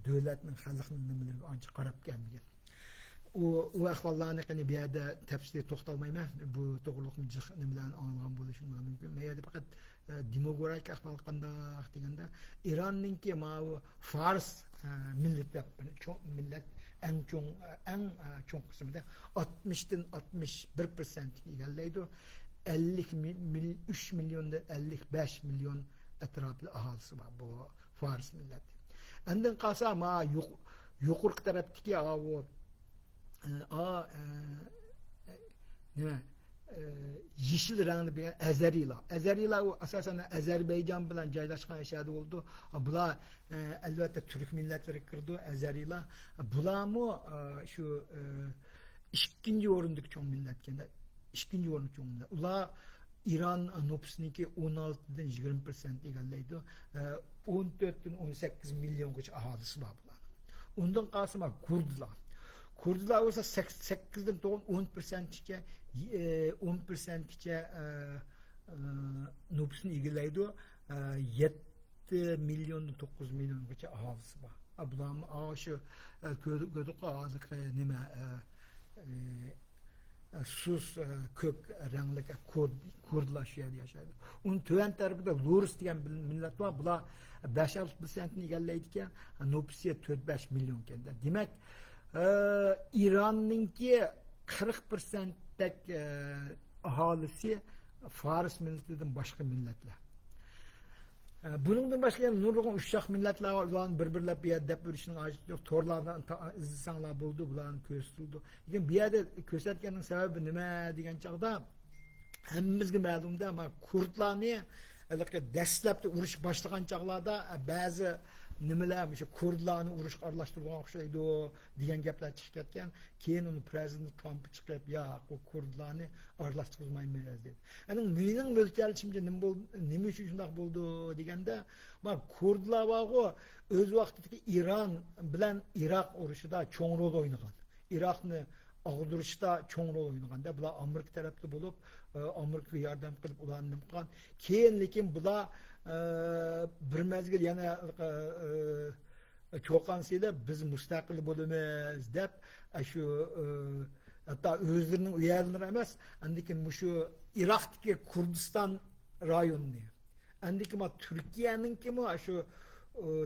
devletin halkının nimeleri anca qarab gelmegen. O ahvallarni qani bu yerda tafsilga to'xtalmayman. Bu to'g'riliqni bilan anlagan bo'lishim mumkin. Men yerda faqat demografik ahvol qanday deganda Iranninki ma Fars millat en cho'ng qismida 60dan 61% egallaydi. 3 milyonda 55 milyon etraflı ahalisi var bu Fars milleti. Ondan qalsa ma yuqorqi tarafdagi o yeşil rəngli bir Əzərilər. Əzərilər o əsasən Azərbaycan bilan joylashgan yaşadı oldu. Bular əlbəttə Türk millətləri kirdi Əzərilər. Bularmı şu ikinci orundaki çoğun milletken ikinci orundaki çoğun millet. Ular İran nüfusuniki 16'dan 20% egallaydı. 14'den 18 milyon kaç ahalisi var bular. Ondan qalsa Kurdlar. Kurdlar olsa 8'den 10%'ke nüfusunu egallaydı. 7 milyondan 9 milyon kaç ahalisi var. Bular şu gördük azık nime sus kök renkli Kurdlar şu yerde yaşaydı. Onun töven tarafında Lurus diyen millet var. Bular 5-6%'ni egallaydıkken nüfusu 4-5 milyon kendi. Demek İran'ınki 40%'tek ahalisi Fars milletinden başka milletler. Bunun başka nurluğun uşak milletler var. Ulan birbirler bir yerde bölüşünün acısı torlardan izlisanlar buldu. Buların köstüldü. Yani bir yerde kösterkenin sebebi nime diyen çağda hemmimizge məlumda ama Kurdlarni dəstəpdə uruş başlayan çağlarda bazı nimeler Kurdlarni uruş aralashtirgan o'xshaydi degan gaplar chiqib ketgan. Keyin uni prezident Trump chiqib ya o Kurdlarni aralashtirmaymiz dedi. Yani mening mo'ljalishimcha nima uchun shunday bo'ldi deganda, bak Kurdlar var o'z vaqtidagi İran bilan Iroq urushida cho'ng rol o'ynagan. Iroqni ag'dirishda cho'ng rol o'ynaganda bular Amerika tarafda bo'lib, Amerika yordam qilib ularni qilgan. Keyin lekin bular bir mezgil yana çoğansıyla biz müstakil bo'lamiz deb şu hatta özlerinin uyarıları emas, andikin şu Irak'taki Kurdistan rayonunu, andikin Türkiye'ninki mi şu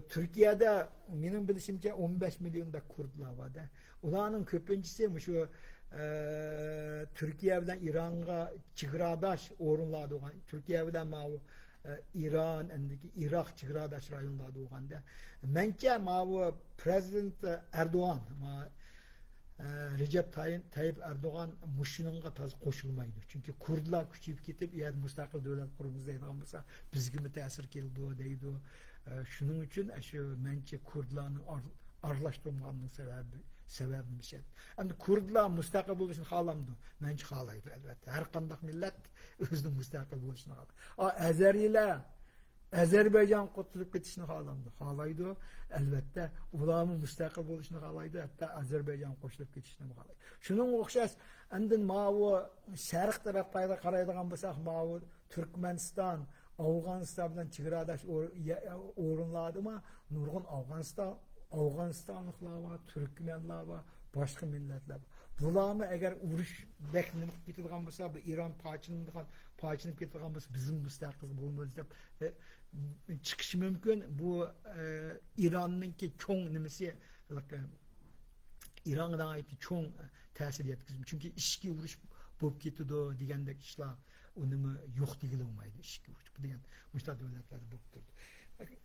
Türkiye'de benim bilişimce 15 milyonda Kurdlar var da. Ulanın köpüncüsü şu Türkiye bilen İran'a çigradaş orunladı olan Türkiye bilen İran, Irak çigradaş rayonlarda olganda. Menke Prezident Erdoğan, Recep Tayyip Erdoğan muşununga taz koşulmaydı. Çünkü Kurdlar küçüyüp gidip eğer müstakil devlet kurumuz deydiğen olsa bizge mi tesir keldi deydi. Şunun için menke Kurdlarını arlaştırmanın sebebi bir şey. Yani Kurdlar müstakil oluşunu halamdı. Menke halaydı elbette. Her kandak millet özünün müstakil oluşunu halaydı. Azeriler Azerbaycan kurtulup ketişini halaydı. Elbette ulamın müstakil oluşunu halaydı. Hatta Azerbaycan koşulup ketişini halaydı. Şunun okşas endin mavi şarq taraflarına qaraydigan bolsak mavi Türkmenistan, Afganistan bilan chegaradash o'rinlardi nurg'un Afg'onistonliklar var, Türkmenlar var, boshqa millatlar. Bularni agar urush beklanib ketilgan bo'lsa, bu Iron pochinib ketilgan bo'lsa, bizim mustaqil bo'lmaydi deb chiqishi mumkin. Bu Ironninki cho'ng nimasi, İran'a ait cho'ng ta'sir yetkazdi. Chunki ichki urush bo'lib ketdi degandek ishlar unimi yo'q degili olmaydi. Ichki urush degan mushta davlatlarda bo'lib turdi.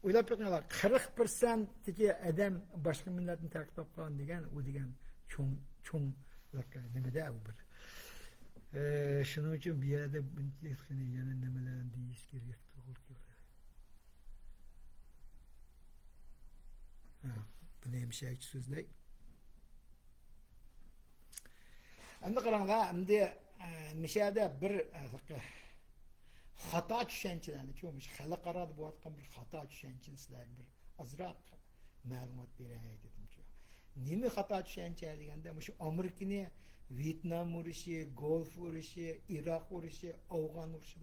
O'ylab ko'ringlar, 40%dagi odam boshqa millatni tarkib topgan degan, u degan cho'ng nimada u bir. Shuning uchun bu yerda yana nimalarni deyish kerak bo'ldi. Buni ham shaychi so'zlay. Endi qaranglar, endi mishada bir xato tushunchalarni ko'mish, xalqaro bo'layotgan bir xato tushunchani sizlarga bir ozroq ma'lumot beray dedim. Nima xato tushuncha deganda, shu Amerikani Vyetnam urushi, Golf urushi, Iroq urushi, Afg'on urushi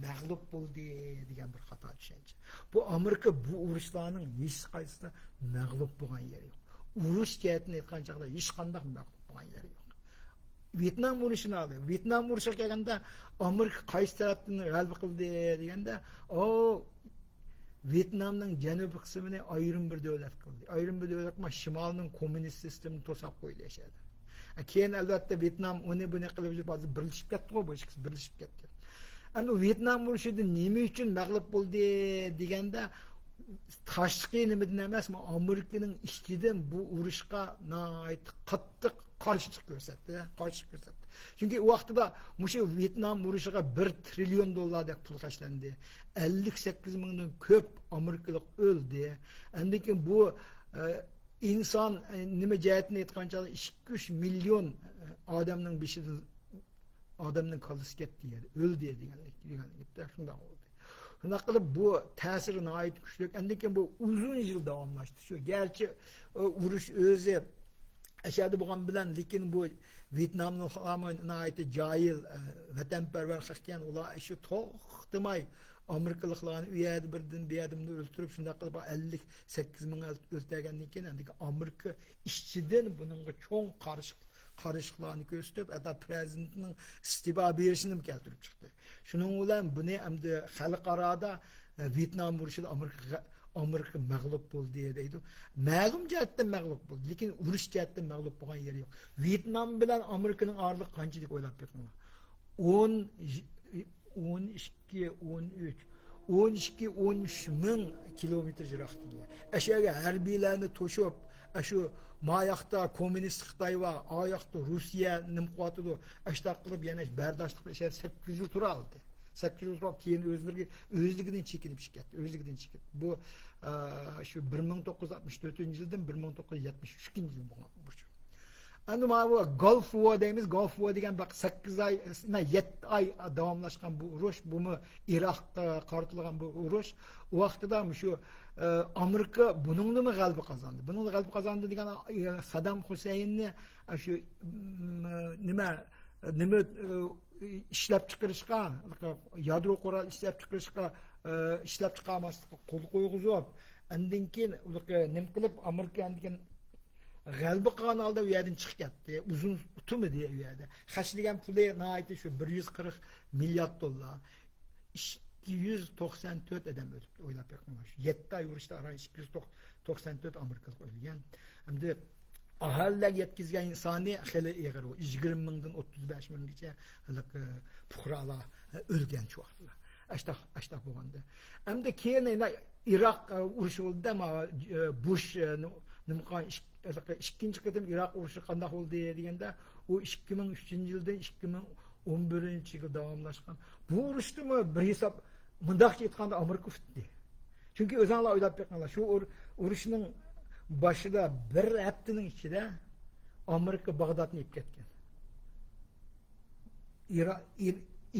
mag'lub bo'ldi degan bir xato tushuncha. Bu Amerika bu urushlarning hech qaysida mag'lub bo'lgan yeri yo'q. Urush jihatini aytgan chog'da hech qanday mag'lub bo'lgan yeri yo'q. Vyetnam urushini oldi. Vyetnam urushiga kelganda Amerika qaysi tarafdan g'alaba qildi deganda, Vyetnamning janubiy qismini ayrim bir davlat qildi. Ayrim bir davlat shimolning kommunist sistemini to'sab qo'ydi yashadi. Keyin albatta Vyetnam uni buni qilib hozir birlashib ketdi, bu ikki birlashib ketdi. Endi Vyetnam urushida nima uchun mag'lub bo'ldi deganda, tashqi nimadan emas, Amerikaning ichidan bu urushga qattiq qarshilik ko'rsatdi. Chunki u vaqtda mushu Vyetnam urushiga $1 trillion deb pul tashlandi. 58 mingdan ko'p amerikalik o'ldi. Endi keyin bu inson nima jihatini aytgancha 2-3 million odamning beshidan odamning qolisi ketdi, o'ldi deganlikda shunday bo'ldi. Shunday qilib bu ta'siri nihoyat kuchli. Endi keyin bu uzun yil davomlashdi. Shu garchi urush o'zi ashadi bo'lgan bilan, lekin bu Vyetnamning nihoyat joyil vatanparvar qilgan ular shu to'xtamay Amerikaliklarni u yerda birdan bu yerda o'ltirib shunday qilib 58 ming o'ldirgandan keyin endi Amerika ishchidan buningga cho'ng qarshiliklarni ko'rsatib, hatta prezidentning istibo berishini keltirib chiqdi. Shuning bilan buni endi xalqaroda Vyetnam urushida Amerika mag'lub bo'ldi deydi. Ma'lum jihatdan mag'lub bo'ldi, lekin urush jihatdan mag'lub bo'lgan yeri yo'q. Vyetnam bilan Amerikaning oraliq qanchalik o'ylab ko'ringlar. 12-13 ming kilometr yiroqligi. Ashyaga harbiylarni to'shib, shu moyoqda kommunist Xitoy va oyoqda Rossiya nim qotidi, ashta qilib yana bardosh qilish 8 yil turaldi. 8 yil turib keyin o'zligidan chekinib chiqdi. Bu shu 1964-yildan 1973 yil bo'lgan bu. Endi mana bu Gulf War deymiz. Gulf War degan 8 oy, 7 oy davomlashgan bu urush, bumi Iroqqa qaratilgan bu urush. U vaqtda shu Amerika buning nima g'alaba qozondi? Buning g'alaba qozondi degan Saddam Husaynni shu nima ishlab chiqarishga, yadro qurol ishlab chiqarishga ishlab chiqarmaslikka qo'l qo'yg'izib, undan keyin nima qilib Amerika andigan g'alaba qilgan holda u yerdan chiqib ketdi. Uzun tumidi u yerda. Xashligan puli nihoyat shu $140 milliard. 294 odam o'libdi, o'ylab ko'ringlar. 7 oy urushda 294 amerikalik o'lgan. Endi aholiga yetkazgan insonni xili ig'ir, 20 mingdan 35 minggacha fuqarolar o'lgan shu vaqtda. Ashta bo'lganda. Endi keyin Iroq urushi bo'ldi, Bush nimqon ikkinchi qatim Iroq urushi qanday bo'ldi deganda, u 2003-yildan 2011-yilga davomlashgan. Bu urushdimi bir hisob mundaqcha aytganda Amerika futdi. Chunki o'zinglar o'ylab ko'ringlar, shu urushning boshida bir haftaning ichida Amerika Bag'dodni yeb ketgan.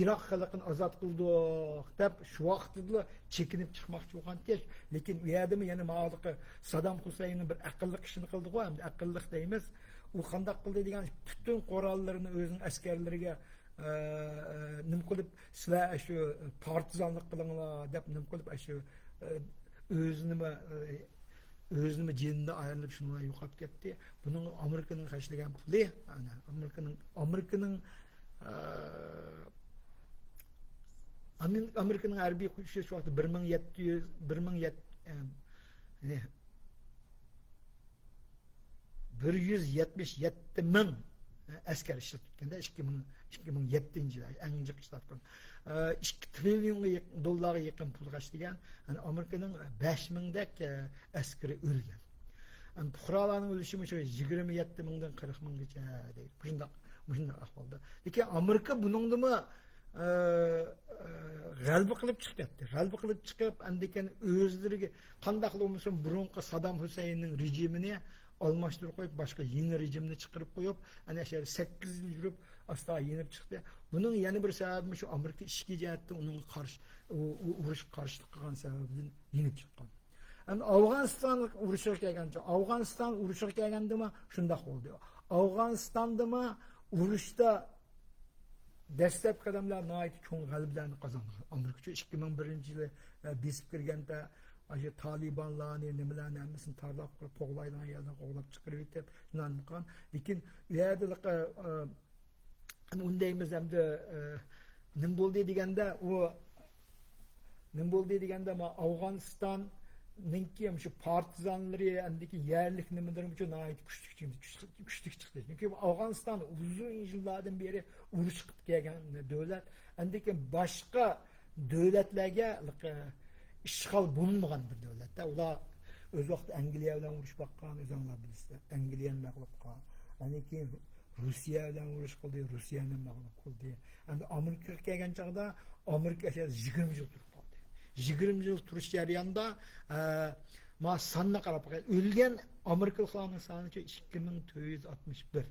Iroq xalqini ozod qildik deb shu vaqtda chekinib chiqmoqchi bo'lgan kech, lekin u yerdami yana ma'lumki Saddam Husaynning bir aqlli ishini qildi-ku, endi aqlli deymiz. U qanday qildi degan butun qorallarini o'zining askarlariga nim qilib, sizlar shu partizanlik qilinglar deb nim qilib shu o'zini özünü cininde ayrılıp şununla yo'qolib ketdi. Bunun Amerika'nın qaşlagan puli, ana Amerika'nın Amerika'nın harbiy kuchi şu vaqtda 177 ming askar ishlatganda 2007 yil eng jiq ishlatgan 2 trillionga yaqin dollarga yaqin pul qaşlagan. Yani Amerika'nın 5 mingdak askari o'lgan. Yani fuqarolarning o'lishi shu 27 mingdan 40 minggacha deydi. Bunday ahvolda. Lekin Amerika buningdimi g'alaba qilib chiqyapti. G'alaba qilib chiqib, andikan o'zlariga qanday bo'lmasin burunqi Saddam Husaynning rejimini almashtirib qo'yib, boshqa yangi rejimni chiqarib qo'yib, ana shu 8 yil yurib asta yenib chiqdi. Buning yana bir sababi shu Amerika ishki jihatda uning qarshi urush qarshilik qilgan sababidan yenib chiqqan. Yani Afg'oniston urushiga kelgancha, Afg'oniston urushiga kelgandimi shunday bo'ldi. Afg'onistondami urushda dastlab qadamlar nihoyat cho'ng g'alabalarni qozondi. Amerika 2001-yili besib kirganda aşı Talibanlarni nimalarni hammasini tarlab qilib to'g'laydigan yerdan qo'g'lab chiqarib yetib shundan lekin u yerda undaymiz hamda nima bo'ldi deganda Afg'onistonning shu partizanlari andiki yerlik nimalar uchun nihoyat kuchli chiqdi. Chunki Afg'oniston uzun yillardan beri urush qilib kelgan davlat, andiki boshqa davlatlarga işgal bulunmagan bir devlette. Ular öz vaqt Angliya bilan urush baqqan, o'zinglar bilasizlar. Angliyani mag'lub qilgan. Yani keyin Rossiya bilan urush qildi, Rossiyani mag'lub qildi. Endi Amerikaga kelgan chaqda Amerika 20 yil turib qoldi. 20 yil turish jarayonida ma songa qarab o'lgan Amerikaliklarning soni 2461.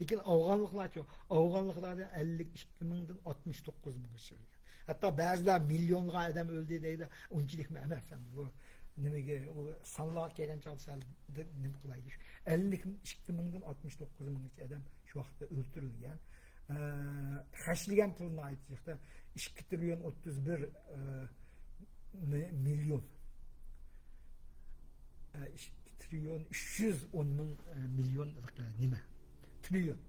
Lekin Afg'onliklarda 52 mingdan 69 minggacha o'lgan. Hatta bazılar milyonlar adam öldü deydi. Unchilik mi emas bu nimaga u sonlar kelgan chog'da nima qilaydi? 52 mingdan 69 minggacha adam shu vaqtda o'ldirilgan. Qashligan pulni aytishda 2 trillion 31 milyon 2 trillion 310 ming milyon nima? Trillion.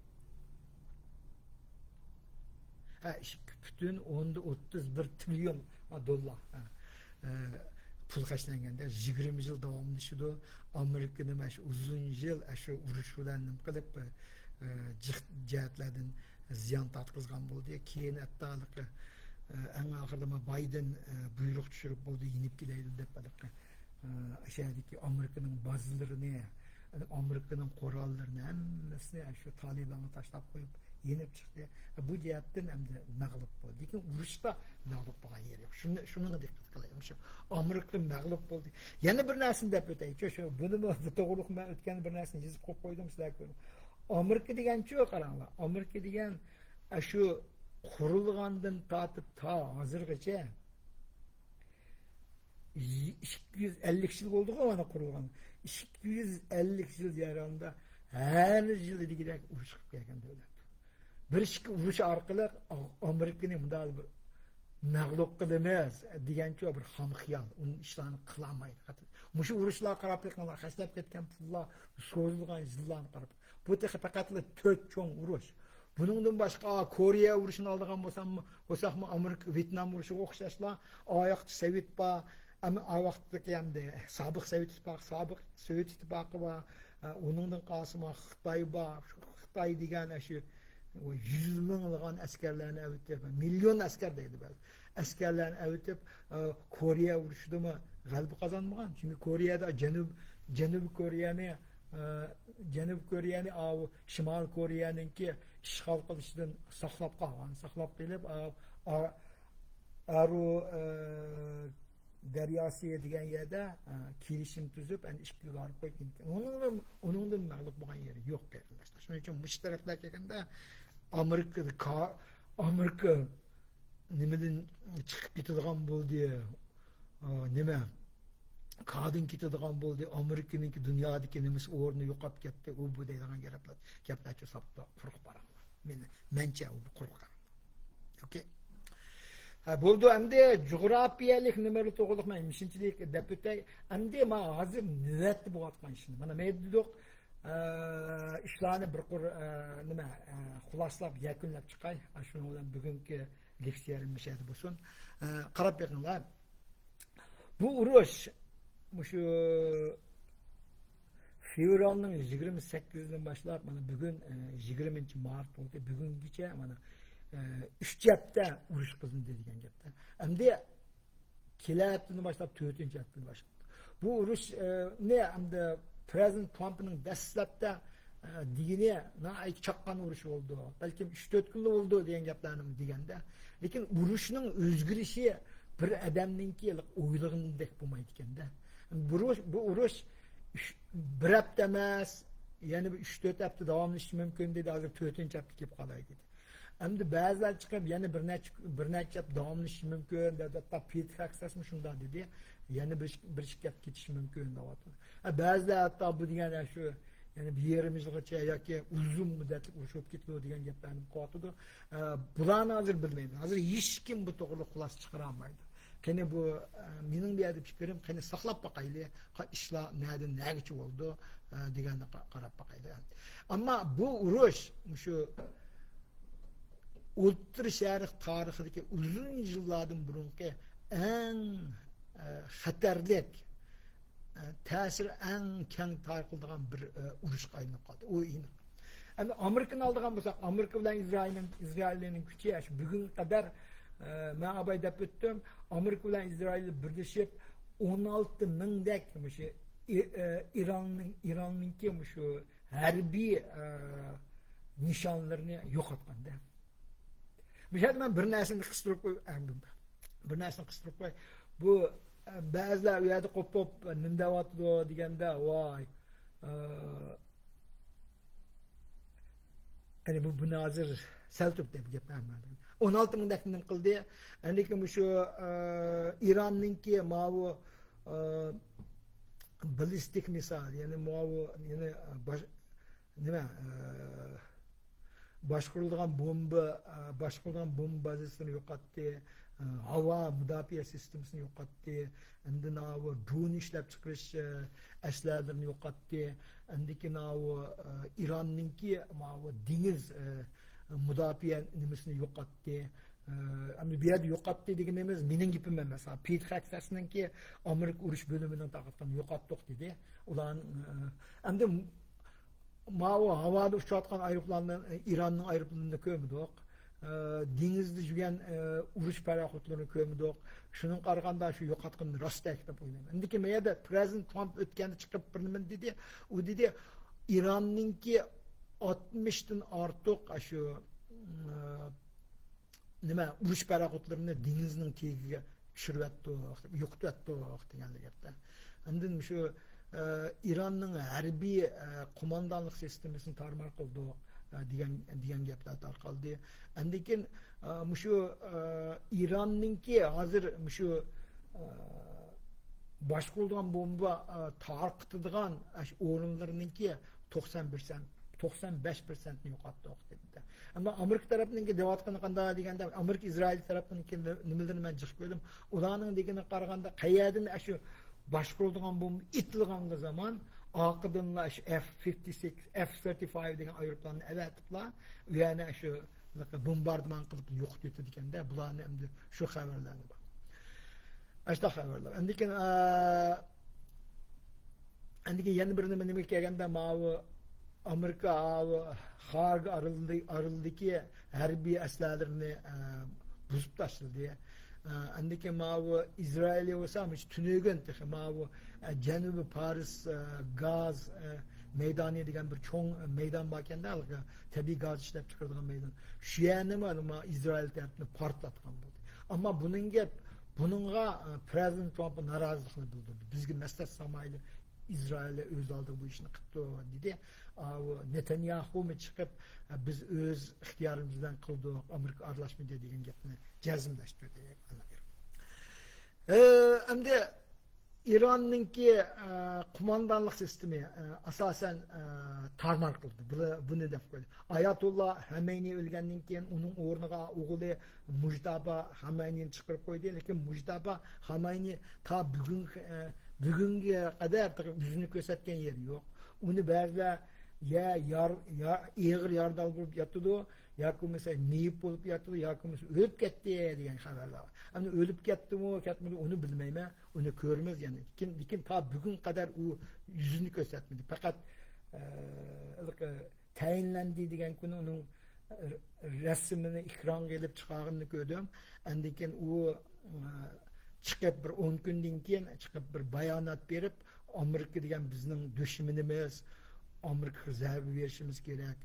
Bütün 31 trilyon dolar pul qaşlanganda 20 yil davomlashdi. Amerikani uzun yil shu urush bilan nima qilib jihatlardan ziyon tortqizgan bo'ldi. Keyin hattolik eng oxirida Biden buyruq tushirib bo'ldi, yenib kelaydi deb ashadiki Amerikaning bazalarini, Amerikaning qurollarini hammasini shu Talibanga tashlab qo'yib yenib chiqdi. Bu jihatdan hamda mag'lub bo'ldi. Lekin urushda mag'lub bo'lgan yer yo'q. Shuni diqqat qilaylik. Shu Amerika mag'lub bo'ldi. Yana bir narsani deb o'taylik. Shu buni to'g'rilik men o'tgan bir narsani yozib qo'yib qo'ydim sizlarga ko'ring. Amerika degan-chi qaranglar. Amerika degan shu qurilgandan tortib ta hozirgacha 250 yil bo'ldi mana qurilgan. 250 yil jarayonida her yıl degidek urush qilib kelgan davlat. Bir ikki urush orqali Amerikani bunday mag'lub qilamiz degancha bir xam xiyol, uni ishlarni qilolmaydi. Mushu urushlar qarab qilganlar, xaslab ketgan pullar, so'zilgan yillarni qarab. Bu faqat 4 cho'ng urush. Buningdan boshqa Koreya urushini oldigan bo'lsaqmi, Amerika Vyetnam urushiga o'xshashlar, oyoqda Sovet bor, ama vaqtdagi hamda sobiq Sovet ittifoqi bor, uningdan qolsa Xitoy bor. Xitoy degan shu 100 minglagan askarlarni avtib, milyon askar deydi ba'zi. Askarlarni avtib Koreya urushidami g'alaba qozonmagan. Chunki Koreyada Janubiy Koreyani Shimol Koreyaningki ishg'ol qilishidan saqlab qolgan. Saqlab qilib Aru daryosi degan yerda kelishim tuzib, endi ishga borib qo'ygan. Uningdan mag'lub bo'lgan yeri yo'q qarindoshlar. Shuning uchun mushtaraklar kelganda Amerika nimadan chiqib ketadigan bo'ldi? Nima? Qadin ketadigan bo'ldi. Amerikaningki dunyodagi nimasi o'rni yo'qolib ketdi. U bu deydigan gaplarcha sabda quruq boradi. Mencha u quruq. Okay. Bo'ldi endi jug'rafiyalik nimalar to'g'riliq men 5-chilik deputat endi men hozir navbatda bo'layotgan ishni. Mana men dedik ishlarni bir qur nima xulosalab yakunlab chiqay. Shuning bilan bugungi leksiyamiz mishadi bo'lsin. Qarab beringlar. Bu urush shu fevralning 28-dan boshlab mana bugun 20-mart bo'ldi. Bugungacha mana 3 hafta urush qilindi degan gapda. Endi kelayotgan boshlab 4-haftadan boshlab. Bu urush ne endi Prezident Trump'ning dastlabda degini nayt chaqqan urush bo'ldi. Balkim 3-4 kun bo'ldi degan gaplarni deganda, lekin urushning o'zgarishi bir odamningki o'ylig'indek bo'lmaydi ekanda. Bu urush bir hafta emas, yana 3-4 hafta davomlashishi mumkin dedi, hozir 4-hafta kelib qolaydi. Endi ba'zilar chiqib yana bir necha davomlashishi mumkin dedi. Hatto Pete Hexas shunday dedi. Yana bir gap ketishi mumkin deyapti. Ba'zilar hatto bu degan shu yani bir yerimizgacha yoki uzun muddatli urush bo'lib ketdi degan gaplarni qo'yadi. Bularni hozir bilmayman. Hozir hech kim bu to'g'ri xulosa chiqara olmaydi. Qani bu mening bu yerda fikrim, qani saqlab boqaylik, ishlar nerdan nagacha bo'ldi deganni qarab boqaylik. Ammo bu urush shu O'rta Sharq tarixidagi uzun yillardan burungi eng xatarlik ta'siri eng keng tarqalgan bir urushga aylanib qoldi. O aniq. Endi Amerikani oldigan bo'lsak, Amerika bilan Izrailning kuchi bugunga qadar men abay deb o'tdim, Amerika bilan Izrail birlashib 16 mingdak shu Ironninki shu harbiy nishonlarini yo'qotganda. Bu yerda men bir narsani qistirib qo'y. Bu ba'zilar u yerda qo'pib nindayotdi deganda, voy. Ya'ni bu hozir saltib deb gapirman. 16 mingdan qildi. Lekin shu Ironninki mavu ballistik misal, ya'ni mavu yana nima boshqarilgan bomba bazasini yo'qotdi, havo mudofaa sistemasini yo'qotdi, endi navu drone ishlab chiqarish ashlarini yo'qotdi, endiki navu Ironninki mavu dengiz mudofaa nimasini yo'qotdi. Endi bu yerda yo'qotdi deganimiz mening gapim emas. Pete Hexasninki Amerika urush bo'limidan taqatdan yo'qotdik dedi. Ularning endi mavi havada uçayotgan aeroplanlarni İranning aeroplanlarini ko'rmadik. Dengizda yurgan urush paraxodlarini ko'rmadik. Shuning qaraganda shu yo'qotganni rostdak deb o'ylayman. Endi men yerda Prezident Trump o'tganda chiqib bir nima dedi? U dedi Ironningki 60 dan ortiq shu nima urush paraxodlarini dengizning tagiga tushiryapti, yo'qotyapti deganlar gapda. Endi shu İranning harbiy qo'mondonlik sistemasini tarmar qildi degan gaplar tarqaldi. Lekin shu Ironningki hozir shu boshqarilgan bomba tarqatadigan o'rinlarninki 95% ni yo'qotdi dedi. Ammo Amerika tarafininki deyotgani qanday deganda, Amerika Izrail tarafininki nimalarni men jiq ko'rdim. Ularning degani qaraganda qayerdan shu boshqarilgan bomba itilgan zaman oqidanlar shu F-56, F-35 degan aeroplanni avatiblar, yana shu bombardimon qilib yo'qotdi deganda, bularni endi shu xabarlarni bor. Ashta xabarlar. Endi yana bir nima kelganda mavi Amerika Xarg araldagi harbiy aslalarini buzib tashladi. Andiki mavi İsrail'e olsa hiç tünügün mavi Janubi Paris gaz meydanı degan bir çoğun meydan bakende tabii gaz işlep çıkardığı meydan. Şu yani ama İsrail tarafını partlatkan buldu. Ama bununla Prezident Trump'ın narazılığını bildirdi. Bizgi meslet samaylı İsrail'e öz aldığı bu işini kıttı dedi. Netanyahu mu çıkıp biz öz ihtiyarımızdan kıldık Amerika arlaşma dediğin gapini cazimleştirdi. Endi İran'ınki kumandanlık sistemi asasen tarmar kıldı. Bunu dep koydu. Ayatullah Hameyni ölgenden keyin onun orniga oğlu Mujtaba Hameyni'ni çıkarıp koydu. Lekin Mujtaba Hameyni ta bugünkü kadar yüzünü göstergen yeri yok. Onu bärler ağır yardal bulup yatıdı. Yoki mesela meyip bulup yatıdı. Yoki mesela ölüp ketdi degan xabarlar var. Ama ölüp ketdimi, ketmedi onu bilmeyme, onu görmez yani. Lekin ta bugün kadar o yüzünü göstermedi. Fakat tayinlendi degan kuni onun rasmini ekran gelip çıkarını gördüm. Andiken o çıkıp bir 10 günden keyin çıkıp bir bayonot berip Amerika degan bizning düşmanimiz, Amerika zarba berishimiz kerak,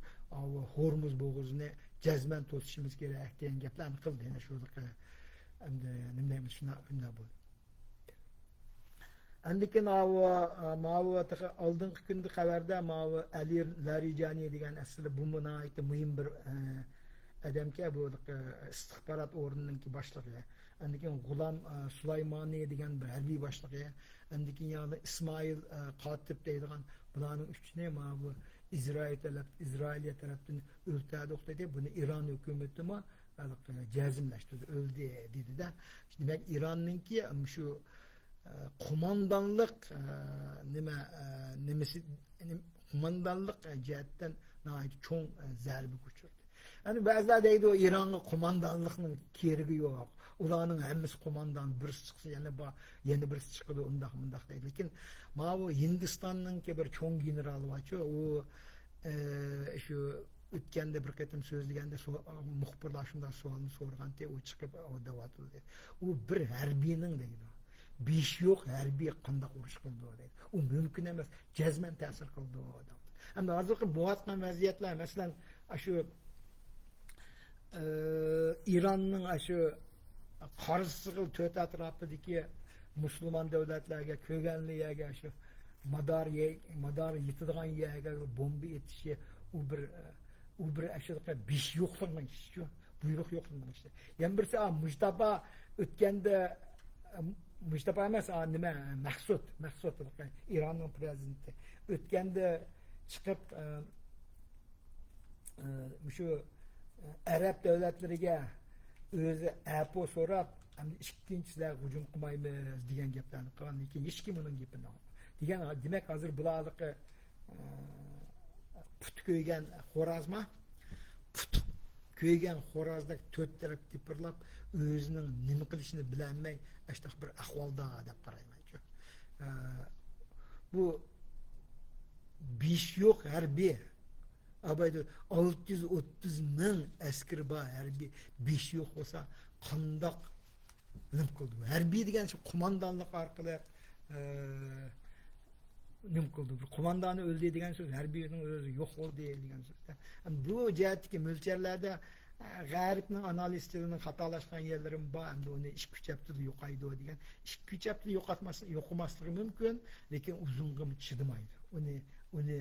Hormuz bo'g'izini jazman to'sishimiz kerak degan gaplarni qildi. Yana shu endi nima deymiz, shuna bo'ldi. Andiken oldingi kunda xabarda Ali Larijani degan asli bu nihoyatda muhim bir adamki, bu istixborot o'rnininki boshlig'i. Andiken G'ulom Sulaymoniy degan bir harbiy boshlig'i. Andiken yana Ismoil Qotib deydigan bularning uchini bu İsrail tarafından o'ltirdi o'xtaydi. Buni Iran hukumati jazmlashtirdi, o'ldi dedi de. Demak İran'ninki shu kumandanlık kumandanlık cihetten çok zerbi uçurdu. Yani bazılar deydi o İran'ın kumandanlığının kerigi yok. Ulanın hemmisi kumandan birisi çıksa yeni birisi çıkıdı ondak deydi. Lakin bu Hindistan'ın ki bir çok generalı var. O şu ötkende bir ketim sözlegende muhbirlar şundan sualını sorgan diye o çıkıp o davatıldı. O bir harbinin deydi. Bir şey yok, harbiy qanday urush qildi deydi. U mumkin emas, jazman ta'sir qildi odam. Endi hozirgi bo'layotgan vaziyatlar, masalan, shu İranning shu qarshisi to'rt atrofidagi musulmon davlatlarga, ko'ganligiga shu madar yetadigan yerga bomba etishi, u bir ashulaqa besh yo'qligini shu buyruq yo'qligini işte. Yana birisi Mujtaba o'tganda Mujtaba emas, nima Mahsud İran'ın prezidenti. O'tganda chiqib shu Arab davlatlariga o'zi apo so'rab, ikkinchilar hujum qilmaymiz degan gaplarni qilgan, lekin hech kim uning gapini degan. Demak, hozir bularni put ko'ygan xo'razma, put ko'ygan xo'razdek to'rt taraf tepirlab, o'zining nima qilishini bilolmay shunaqa bir ahvolda deb qarayman. Bu besh yo'q harbiy abayda 630 ming askar bor harbiy, besh yo'q bo'lsa qandoq nim qildi? Harbiy degan shu qo'mondonlik orqali nim qildi. Bir qo'mondonni o'ldi degan so'z, harbiyning o'zi yo'q bo'ldi degan so'z. Bu jihatdagi mo'ljallarda g'arbning analistlarning xatolashgan yerlarim bor. Endi uni ish kuchaptida yo'qaydi degan. Ish kuchaptida yo'qmasligi mumkin, lekin uzunga chidamaydi. Uni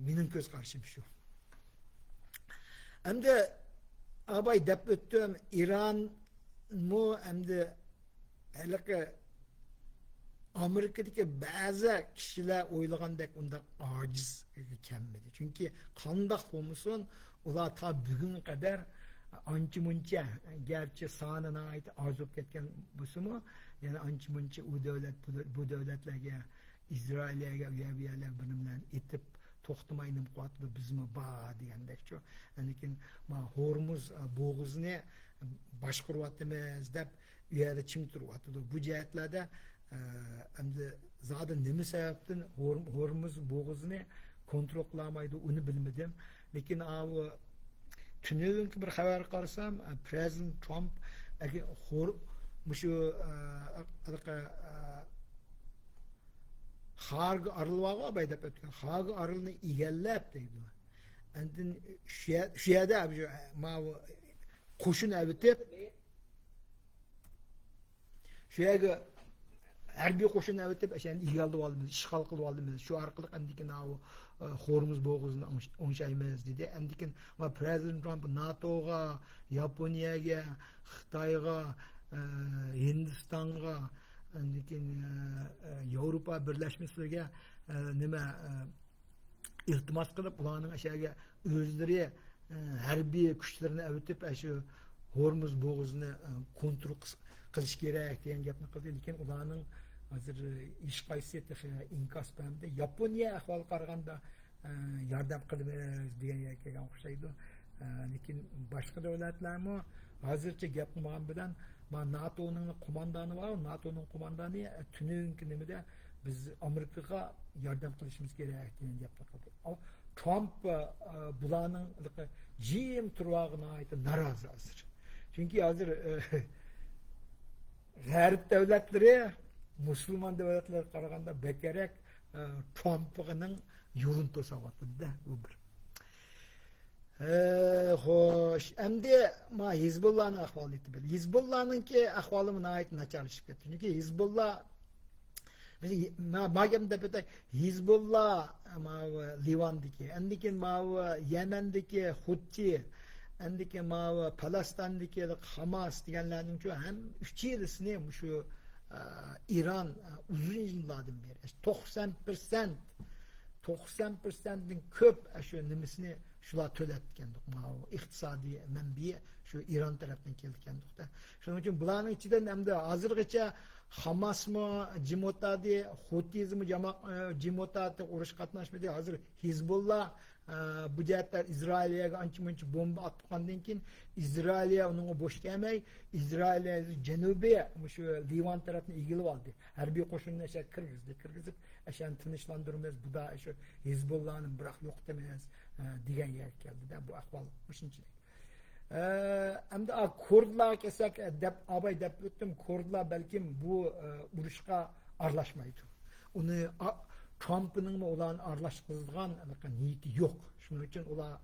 mening ko'z qarashim shu. Endi abay deb o'tdim, İran endi haliqi Amerikadagi ba'zi kishilar o'ylagandek unda ojiz ekanmidi. Chunki qandoq bo'lmasin, ular ta bugun qadar ancha-muncha, garchi soni nihoyat oz bo'lib ketgan bo'lsa-mu, yana ancha-muncha bu davlatlarga, Izrailga, Yabiyalar bilan etib to'xtamaynim qotdi bizmi bor degandek-ku. Lekin Hormuz bo'g'izini boshqaryapmiz deb u yerda chim turyapti. Bu jihatlarda endi zodi nima sababdan Hormuz bo'g'izini kontrol qilolmaydi, uni bilmadim. Lekin tunelki bir xabar qarasam, Prezident Trump shu Xarg arılvağa baydap ötken. Xarg arılını egellab deydi. Endin şu yerda qo'shin avitib, shu yerga harbiy qo'shin avitib, o'shani egallab oldik, ishg'ol qilib oldik. Shu orqali andikin Hormuz bo'g'izini o'ngshaymiz dedi. Andikin Prezident Trump NATOga, Yaponiyaga, Xitoyga, Hindistonga, lekin Yevropa birlashmasiga nima iltimos qilib ularning o'shaga o'zlari harbiy kuchlarini avtib shu Hormuz bo'g'izini kontrol qilish kerak degan gapni qildi, lekin ularning hozir hech qaysi inkos bermadi. Yaponiya ahvol qaraganda yordam qilamiz degan gapga o'xshaydi. Lekin boshqa davlatlarmi hozircha gap qilmagan bilan NATO'ning qo'mondoni var, NATO'ning qo'mondoni tungi nimada biz Amerikaga yordam qilishimiz kerak degan gapni qildi. Trump bularning jim turvag'ini aytib norozi hozir. Chunki hozir g'arb davlatlari musulmon davlatlarga qaraganda bekerek Trump'ning yo'lini to'sayotdi-da bu bir. Xo'sh, endi ma Hizbullahning ahvolini aytib ber. Hizbullahninki ahvoli nihoyat nacharlashib ketdi. Chunki Hizbullah magamda bitta Hizbullah ma Livandagi, endikin ma Yamandagi Hutchi, endikin ma Palestindagi Hamas deganlarning ham 3 yilini shu İran uzun yıllardan beri 90%'nin köp şu nimisini şular töletkendik. İktisadi menbiye şu İran tarafından keldikendik da. Şunun için bularning içinden hem de hazırgacha Hamas mı, Cimotadi, Hutizmi, Cimotadi uruş katnaşmadı. Hazır Hizbullah bu cihetler İsrail'e ançı bomba attıklarından keyin İsrail'e onu boş gelmey, İsrail'e Cenubiye şu Livan tarafına ilgili oldu. Her bir koşunun eşe kırgızıp eşen tinçlandırmaz. Bu da şu Hizbullah'ın bırak yok demez diyen yer geldi de bu ahval müşinçilik. Hem de Kurdlar kesek abay dep öttüm. Kurdlar belki bu uruşka arlaşmaydı. Onu Trump'ın olan arlaştırılgan niyeti yok. Şunun için ola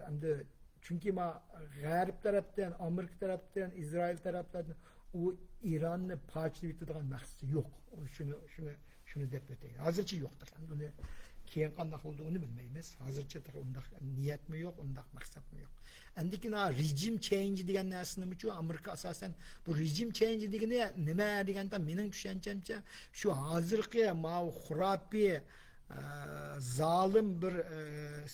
hem de çünkü Garip taraftan, Amerika taraftan, İsrail taraftan o İran'ı parçalayıp tutan maksatı yok. Şunu dep öteyim. Hazırçı yoktur. Bunu keyin qandaq olduğunu bilmeymiz. Hazırça ondak niyet mi yok, ondak maksat mı yok. Endikin regime change degan narsani uchun Amerika asosan bu regime change degani nima deganda mening tushunchimcha shu hozirgi xurapiy zalim bir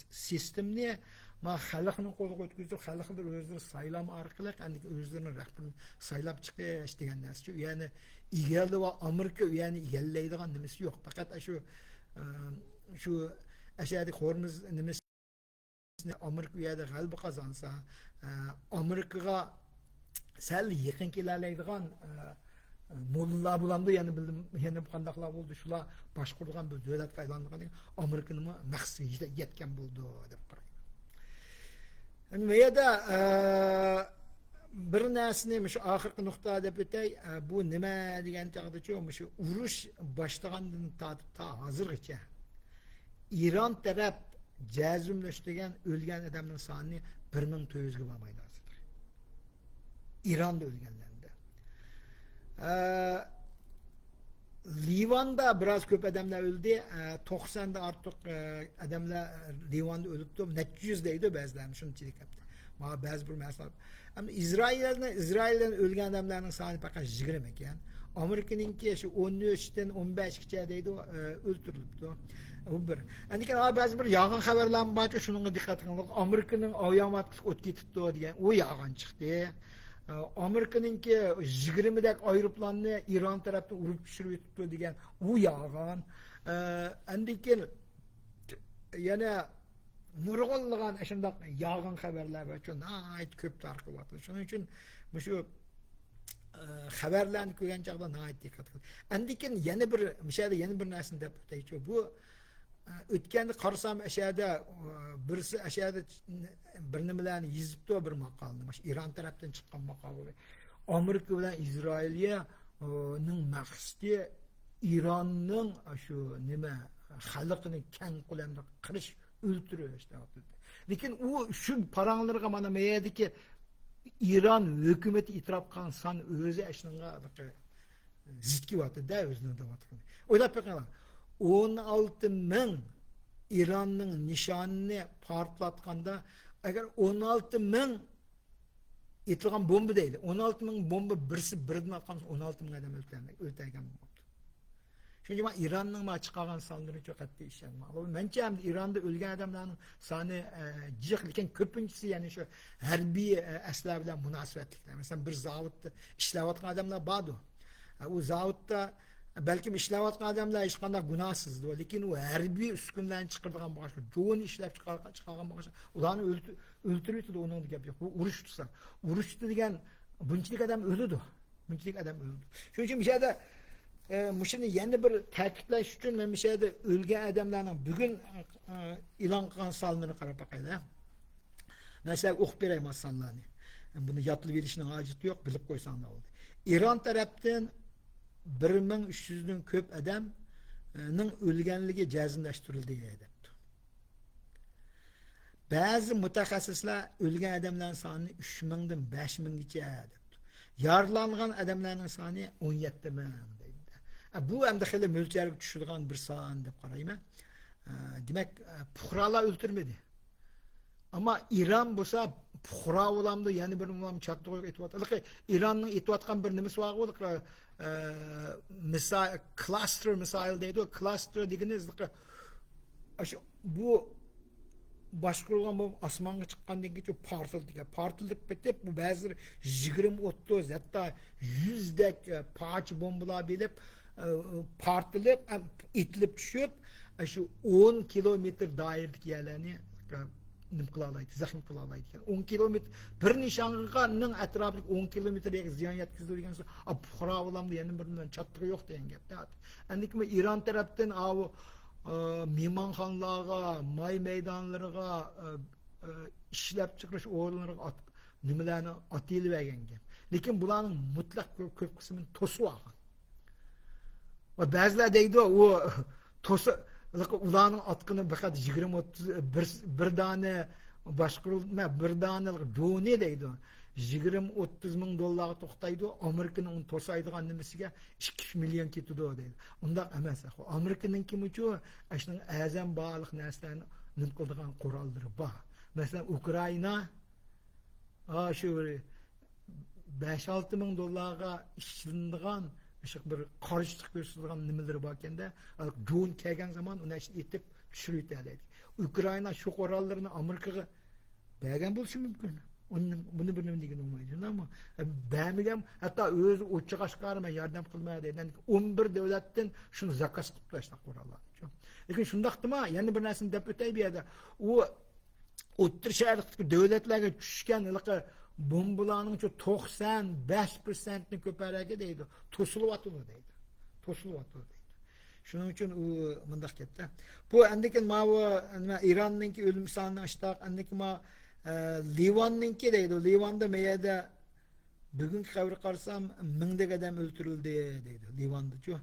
sistemni xalqning qo'liga o'tkazib, xalq bir o'zini saylam orqali o'zlarini rahbarini saylab chiqish degan narsa. Ya'ni egalli va Amerika ya'ni egallaydigan nimasi yo'q. Faqat şu aşağıda Hormuz nimesi Amerika ya da galiba kazansa Amerika'ya sel yakın kilerleydiğen mollalar bulandı yani bildim yani bu kandaklar oldu şula başkurduğun bir devlet kaylandığı Amerika'nın maksıyla yetken buldu dep qarayman. Yani veya da bir narsani şu ahirgi nuqta deb o'tay, bu nima degan taqdirda şu urush boshlagandan tortib ta hozirgacha İran taraf cazimleştirgen ölgen adamın sanını 1400'e varmaydı aslında. İran'da ölgenlerinde. Livan'da biraz köp adamlar öldü. 90'da artık adamlar Livan'da ölüptü. Net yüzdeydi bazılarının şunu çelik yaptı. Ama bazı bir mesela. Ama İsrail'den ölgen adamların sanını fakat 20 ekan. Amerika'nınki şu 13'ten 15'gachadaydi öldürülüptü. Bu bir. Endiken bazı bir yağın haberler var ki şununla dikkat edin. Amerika'nın avyamatı öt gitipti degan o yağın çıktı. Amerika'nınki 20'dek aeroplanını İran tarafından urup düşürüp yetipti degan o yağın. Endiken yani nurg'unlagan shunday yağın haberler var. Çok ait köp tarqalyapti. Şunun için şu xabarlarni ko'rgan chaqda nihoyat diqqat qil. Endikin yana bir narsani deb o'taychi. Bu o'tganda qarasam ashada birisi ashada bir nimalarni yozibdi, bir maqolani. Mana İran tarafdan chiqqan maqola. Amerika bilan Isroilning maqsadi İranning shu nima xalqini keng ko'lamda qirish, o'ltirish. Lekin u shu paranglarga mana mayadiki İran hükümeti itiraf kılan san özü eşliğine zitki vardı da özünde vardı. Oylap bakın 16 bin İran'ın nişanını partlatkanda eğer 16 bin etilgan bomba değil. 16 bin bomba birisi birden atkan 16 bin adam öldürgen oldu. Çünkü ben İran'ın çıkargan saldırı çok etti işledim. Bence hem İran'da ölgen adamların sani cıklıken köpüncüsü yani şu harbi esler bilen münasebetlikler. Mesela bir zavutta işlevatkan adamlar bağdı. O zavutta belki işlevatkan adamlar hiç kadar günahsızdı. Lakin o harbi üskünden çıkardıgan başka, çoğun işlep çıkargan başka, ulanı öldürüyordu onun gibi yok. Bu uruştusa. Uruştu degen bunçilik adam öldü. Bunçilik adam öldü. Çünkü bir şeyde Muşini yeni bir ta'kidlash uchun men bu yerda o'lgan odamlarning bugun e'lon qilgan sonlarini qarab boqaylik. Mesela o'qib beray masallarni. Buni yodlab berishning hojati yo'q, bilib qo'ysang da bo'ldi. Iron tarafdan 1300 dan ko'p odamning o'lganligi jazmlashtirildi debdi. Ba'zi mutaxassislar o'lgan odamlarning sonini 3000 dan 5000 gacha debdi. Yaralangan odamlarning soni 17 ming. Bu hem de hele mülçerlik düşürgen bir sağın dep qarayman. Demek puhralar öldürmedi. Ama İran bolsa puhra olamdı, yani bir ulam çattı koyup etip İran'ın etip atkan bir nimesi var olduk. Misal cluster misal deydi. O cluster degeniz bu başkurulan bu asmanga çıkan degi çok partıldık. Partıldık bitip bu bazı 20-30 hatta 100'dek parça bombalar bilip partılıp itilip düşüp şu 10 kilometre dairlik yerlerini nim kılalaydı, zahim kılalaydı. 10 kilometre bir nişanlıqanın etraflık 10 kilometreye ziyan yetkizdi degan so'ng puhra olamdı yani birinden çattığı yok degan gap. Endiki İran taraftan o mehmonxonalarga, may meydanlarga ishlab chiqarish o'rinlariga nimalarni atilib bergan. Lekin bularning mutlaq ko'p qismini to'sib olgan. Va ba'zilar deydi o to'sib ularning atqini faqat 20-30 bir dona boshqarilma bir dona doni deydi. 20-30 ming dollarga to'xtaydi. Amerikaning uni to'saydigan nimasiga 2 million ketadi deydi. Undaq emas. Amerikaning kim uchun ashning azam baliq narsalarni nim qiladigan qurollari bor. Masalan, Ukraina shu 5-6 ming dollarga ishlanadigan bir qarışlık gösterilen nimeleri bakende, drone kelgen zaman onu itip düşürüyor derler. Ukrayna şu korallarını Amerika'ya beğen bulsun mümkün. Bunu bilmem diye olmayacak ama beğenmeyeceğim. Hatta öz uçak aşkarıma yardım kılmaya deyden 11 devletten şunu zakas tutlaştık korallar. Lakin şundaktı mı? Yani bir nesin deputay bir yerde o Otur şehirlik devletlerge düşken bombalarının 95%'ni köpərəki deydi. Tosulup atılır deydi. Tosulup atılır deydi. Şunun için o mındak ketdi. Bu endikin İran'ınki ölüm sanını açtaq. Endiki Livan'ınki deydi. Livan'da meyede bugünkü xəbri qarsam 1000'dek adam öldürüldü deydi. Livan'da çok.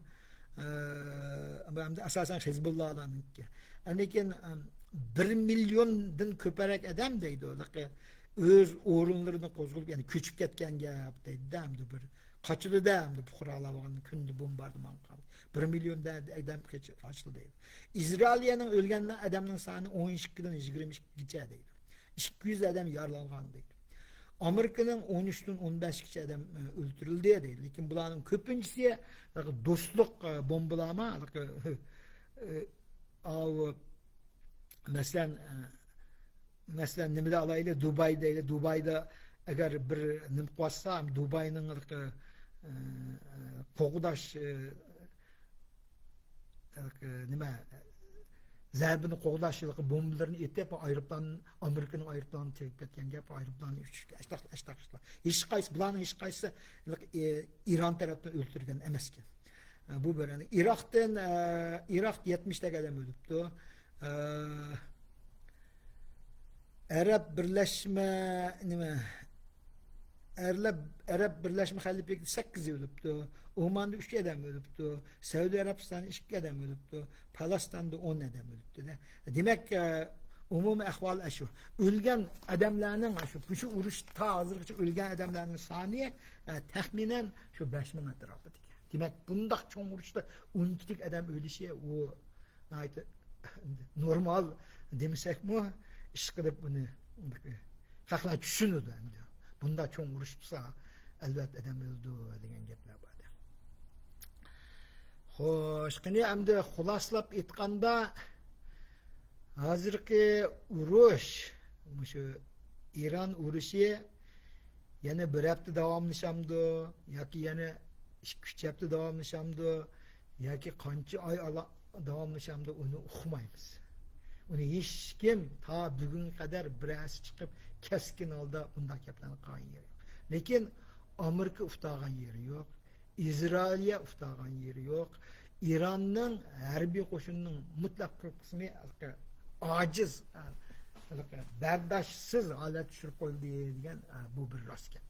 Asasen Hizbullah'danınki. Endikin 1 milyondan köpərək adam deydi. Öz orunlarını kozgulup yani küçük ketken gap deydi demdi bir kaçılı demdi bu kuralavanın kündü bombardıman kaldı. 1 milyon adam kaçılı deydi. İsrailiye'nin ölgen adamın sani 12'den 22 geçe deydi. 200 adam yaralangan deydi. Amerika'nın 13'ten 15 kişi adam öldürüldü deydi. Lakin bulanın köpüncüsü dostluk bombalama mesela nimede alayla Dubai'da eğer bir nim koysam Dubai'nin koğdaş nime zerbini koğdaşlık bombalarını etip aeroplan Amerika'nın aeroplanını çekip etken gap aeroplanı açtılar. Hiç kayısı bulanın hiç kayısı İran tarafından öldürgen emesken. Bu böyle Irak 70'te adam öldürdü. Arap Birleşme Haliflik'te 8 ölüptü. Oman'da 3 adam ölüptü. Suudi Arabistan'da 2 adam ölüptü. Pakistan'da 10 adam ölüptü. Demek umumi ahval şu. Ölgen adamlarının şu uruş ta hazırlıkça ölgen adamlarının saniye tahminen şu 5 bin etrafı. Demek bundak çoğun uruşta 12'lik adam ölüşe o normal demişsek mi? İş kılıp bunu hakla düşünürdü. bunda cho'ng urush bo'lsa albatta odam o'ldi degan gaplar bor. Xo'sh, qani endi xuloslab aytganda hozirgi urush, shu Iran urushi yana bir hafta davomlashamdi yoki yana 2-3 hafta davomlashamdi yoki qancha oy davomlashamdi uni uqmaymiz. Uni hech kim ta bugunga qadar birasi chiqib keskin holda bunday gaplarni qilgan yeri yo'q. Lekin Amerika uftagan yeri yo'q, Izrailya uftagan yeri yo'q. İranning harbiy qo'shinining mutlaq bir qismi ojiz, bardashsiz holat tushirib qo'ydi degan bu bir rost gap.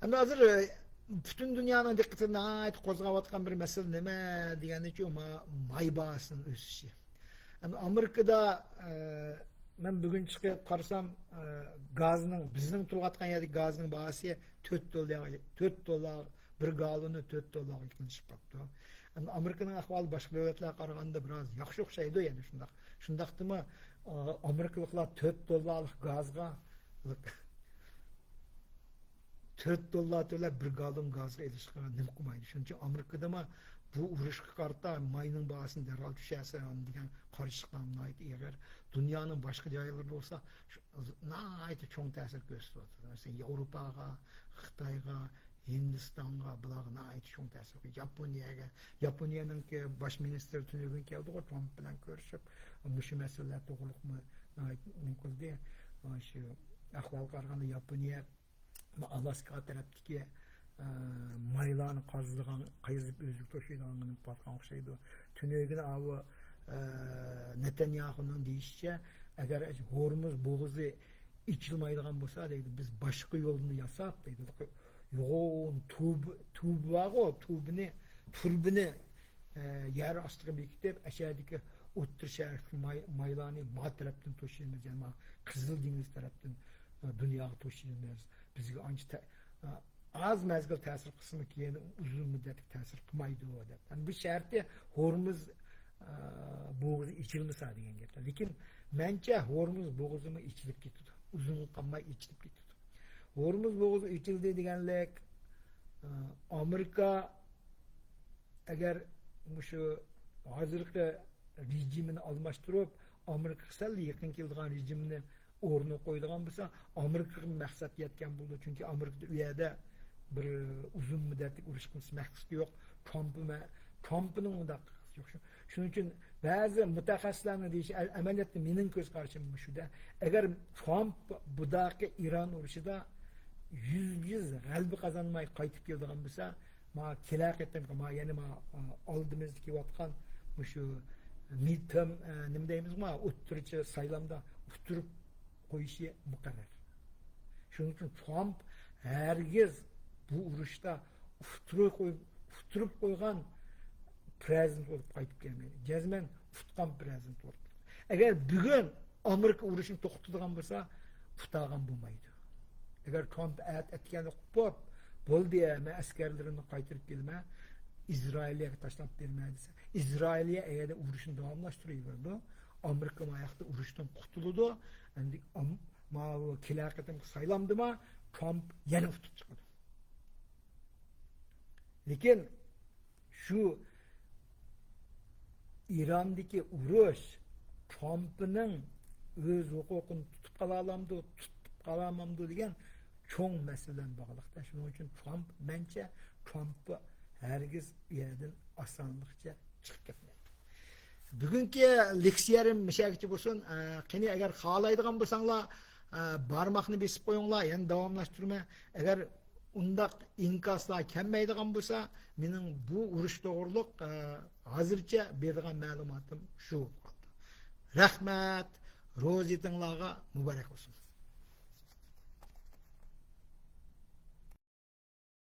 Endi hozir butun dunyoning diqqatini qo'zg'ayotgan bir masala nima deganicha may bahosining o'sishi. Endi Amerikada men bugun chiqib qarasam gazning bizning turayotgan yerdagi gazning bahosi $4, bir galoni $4 yaqinlashib qolibdi. Endi Amerikaning ahvoli boshqa davlatlarga qaraganda biroz yaxshi o'xshaydi, ya'ni shundoq. Shundaqdimi Amerikaliklar $4 gazga $4 to'lab bir galon gazga erishishga nima qilmaydi. Shuning uchun Amerikadami bu urushga qarata mayning bahosini darhol tushasa degan qarshi chiqqan dunyoning boshqa joylarida bo'lsa nihoyatda cho'ng ta'sir ko'rsatyapti. Masalan, Yevropaga, Xitoyga, Hindistonga bularga nihoyatda cho'ng ta'sir ko'rsatdi. Yaponiyaning bosh ministri tunugun keldi, Trump bilan ko'rishib, shu masalalar to'g'riliqmi qildi. Shu ahvol qaraganda Yaponiya Alaska tarafdagi maylarni qazib o'zib to'shaydiganini batgan o'xshaydi. Tunugini avu Netanyahuning deyishicha, agar Hormuz bo'g'uzi ichilmaydigan bo'lsa, deydi, biz boshqa yo'lni yasab, deydi. Yo'g'on turbini yer ostiga bekitib, ashadagi o'ttir sharq maylarni ma tarafdan to'shaymiz, ya'ni Qizil dengiz tarafdan dunyoga to'shaymiz. Bizga ancha az mezgil ta'sir qismi keyin uzun muddatli ta'sir qilmaydi deb. Yani bu sharti Hormuz bo'g'uzi ichilmasa degan gaplar. Lekin mencha Hormuz bo'g'uzimi ichilib ketdi. Uzun qolmay ichilib ketdi. Hormuz bo'g'uzi ichildi deganlik Amerika agar shu hozirgi rejimini almashtirib, Amerika sal yaqin kelgan rejimni o'rni qo'ydigan bo'lsa, Amerikaning maqsad yetgan bo'ldi. Chunki Amerikada u yerda bir uzun muddatli urush qilish maqsadi yo'q. Trumpning unda yo'q. Shuning uchun ba'zi mutaxassislarning deyishi amaliyotda mening ko'z qarashim shuda. Agar Trump budaqi Iran urushida 100% g'alaba qozonmay qaytib keladigan bo'lsa, yana oldimizda kelayotgan shu midterm nima deymizmi, o'ttirchi saylamda utirib qo'yishi muqarrar. Shuning uchun Trump hargiz bu urushda utirib qo'ygan prezident bo'lib qaytib kelmaydi. Jazman tutgan prezident bo'ldi. Agar bugun Amerika urushini to'xtatadigan bo'lsa, tutagan bo'lmaydi. Agar Trump aytgani qilib bo'ldi, men askarlarimni qaytarib kelma, Izrailga tashlab berma desa, Izrailya eğer urushni davomlashtiradi, Amerika mayaqda urushdan qutuladi. Endi ma kelaqatim saylamdimi, Trump yana tutib chiqadi. Lekin shu İran'daki urush Trump'ning o'z huquqini tutib qolalamdi, tutib qolamamdi degan cho'ng masala bilan bog'liqda. Shuning uchun Trump mencha Trump'ni hargiz u yerdan osonlikcha chiqib ketmaydi. Bugungi leksiyarim mishagicha bo'lsin. Qani agar xohlaydigan bo'lsanglar, barmoqni besib qo'yinglar, yana davomlashtirma. Agar undaq inkoslar kelmaydigan bo'lsa, mening bu urush to'g'riliq hozircha bergan ma'lumotim shu. Rahmat, ro'zitinglarga muborak bo'lsin.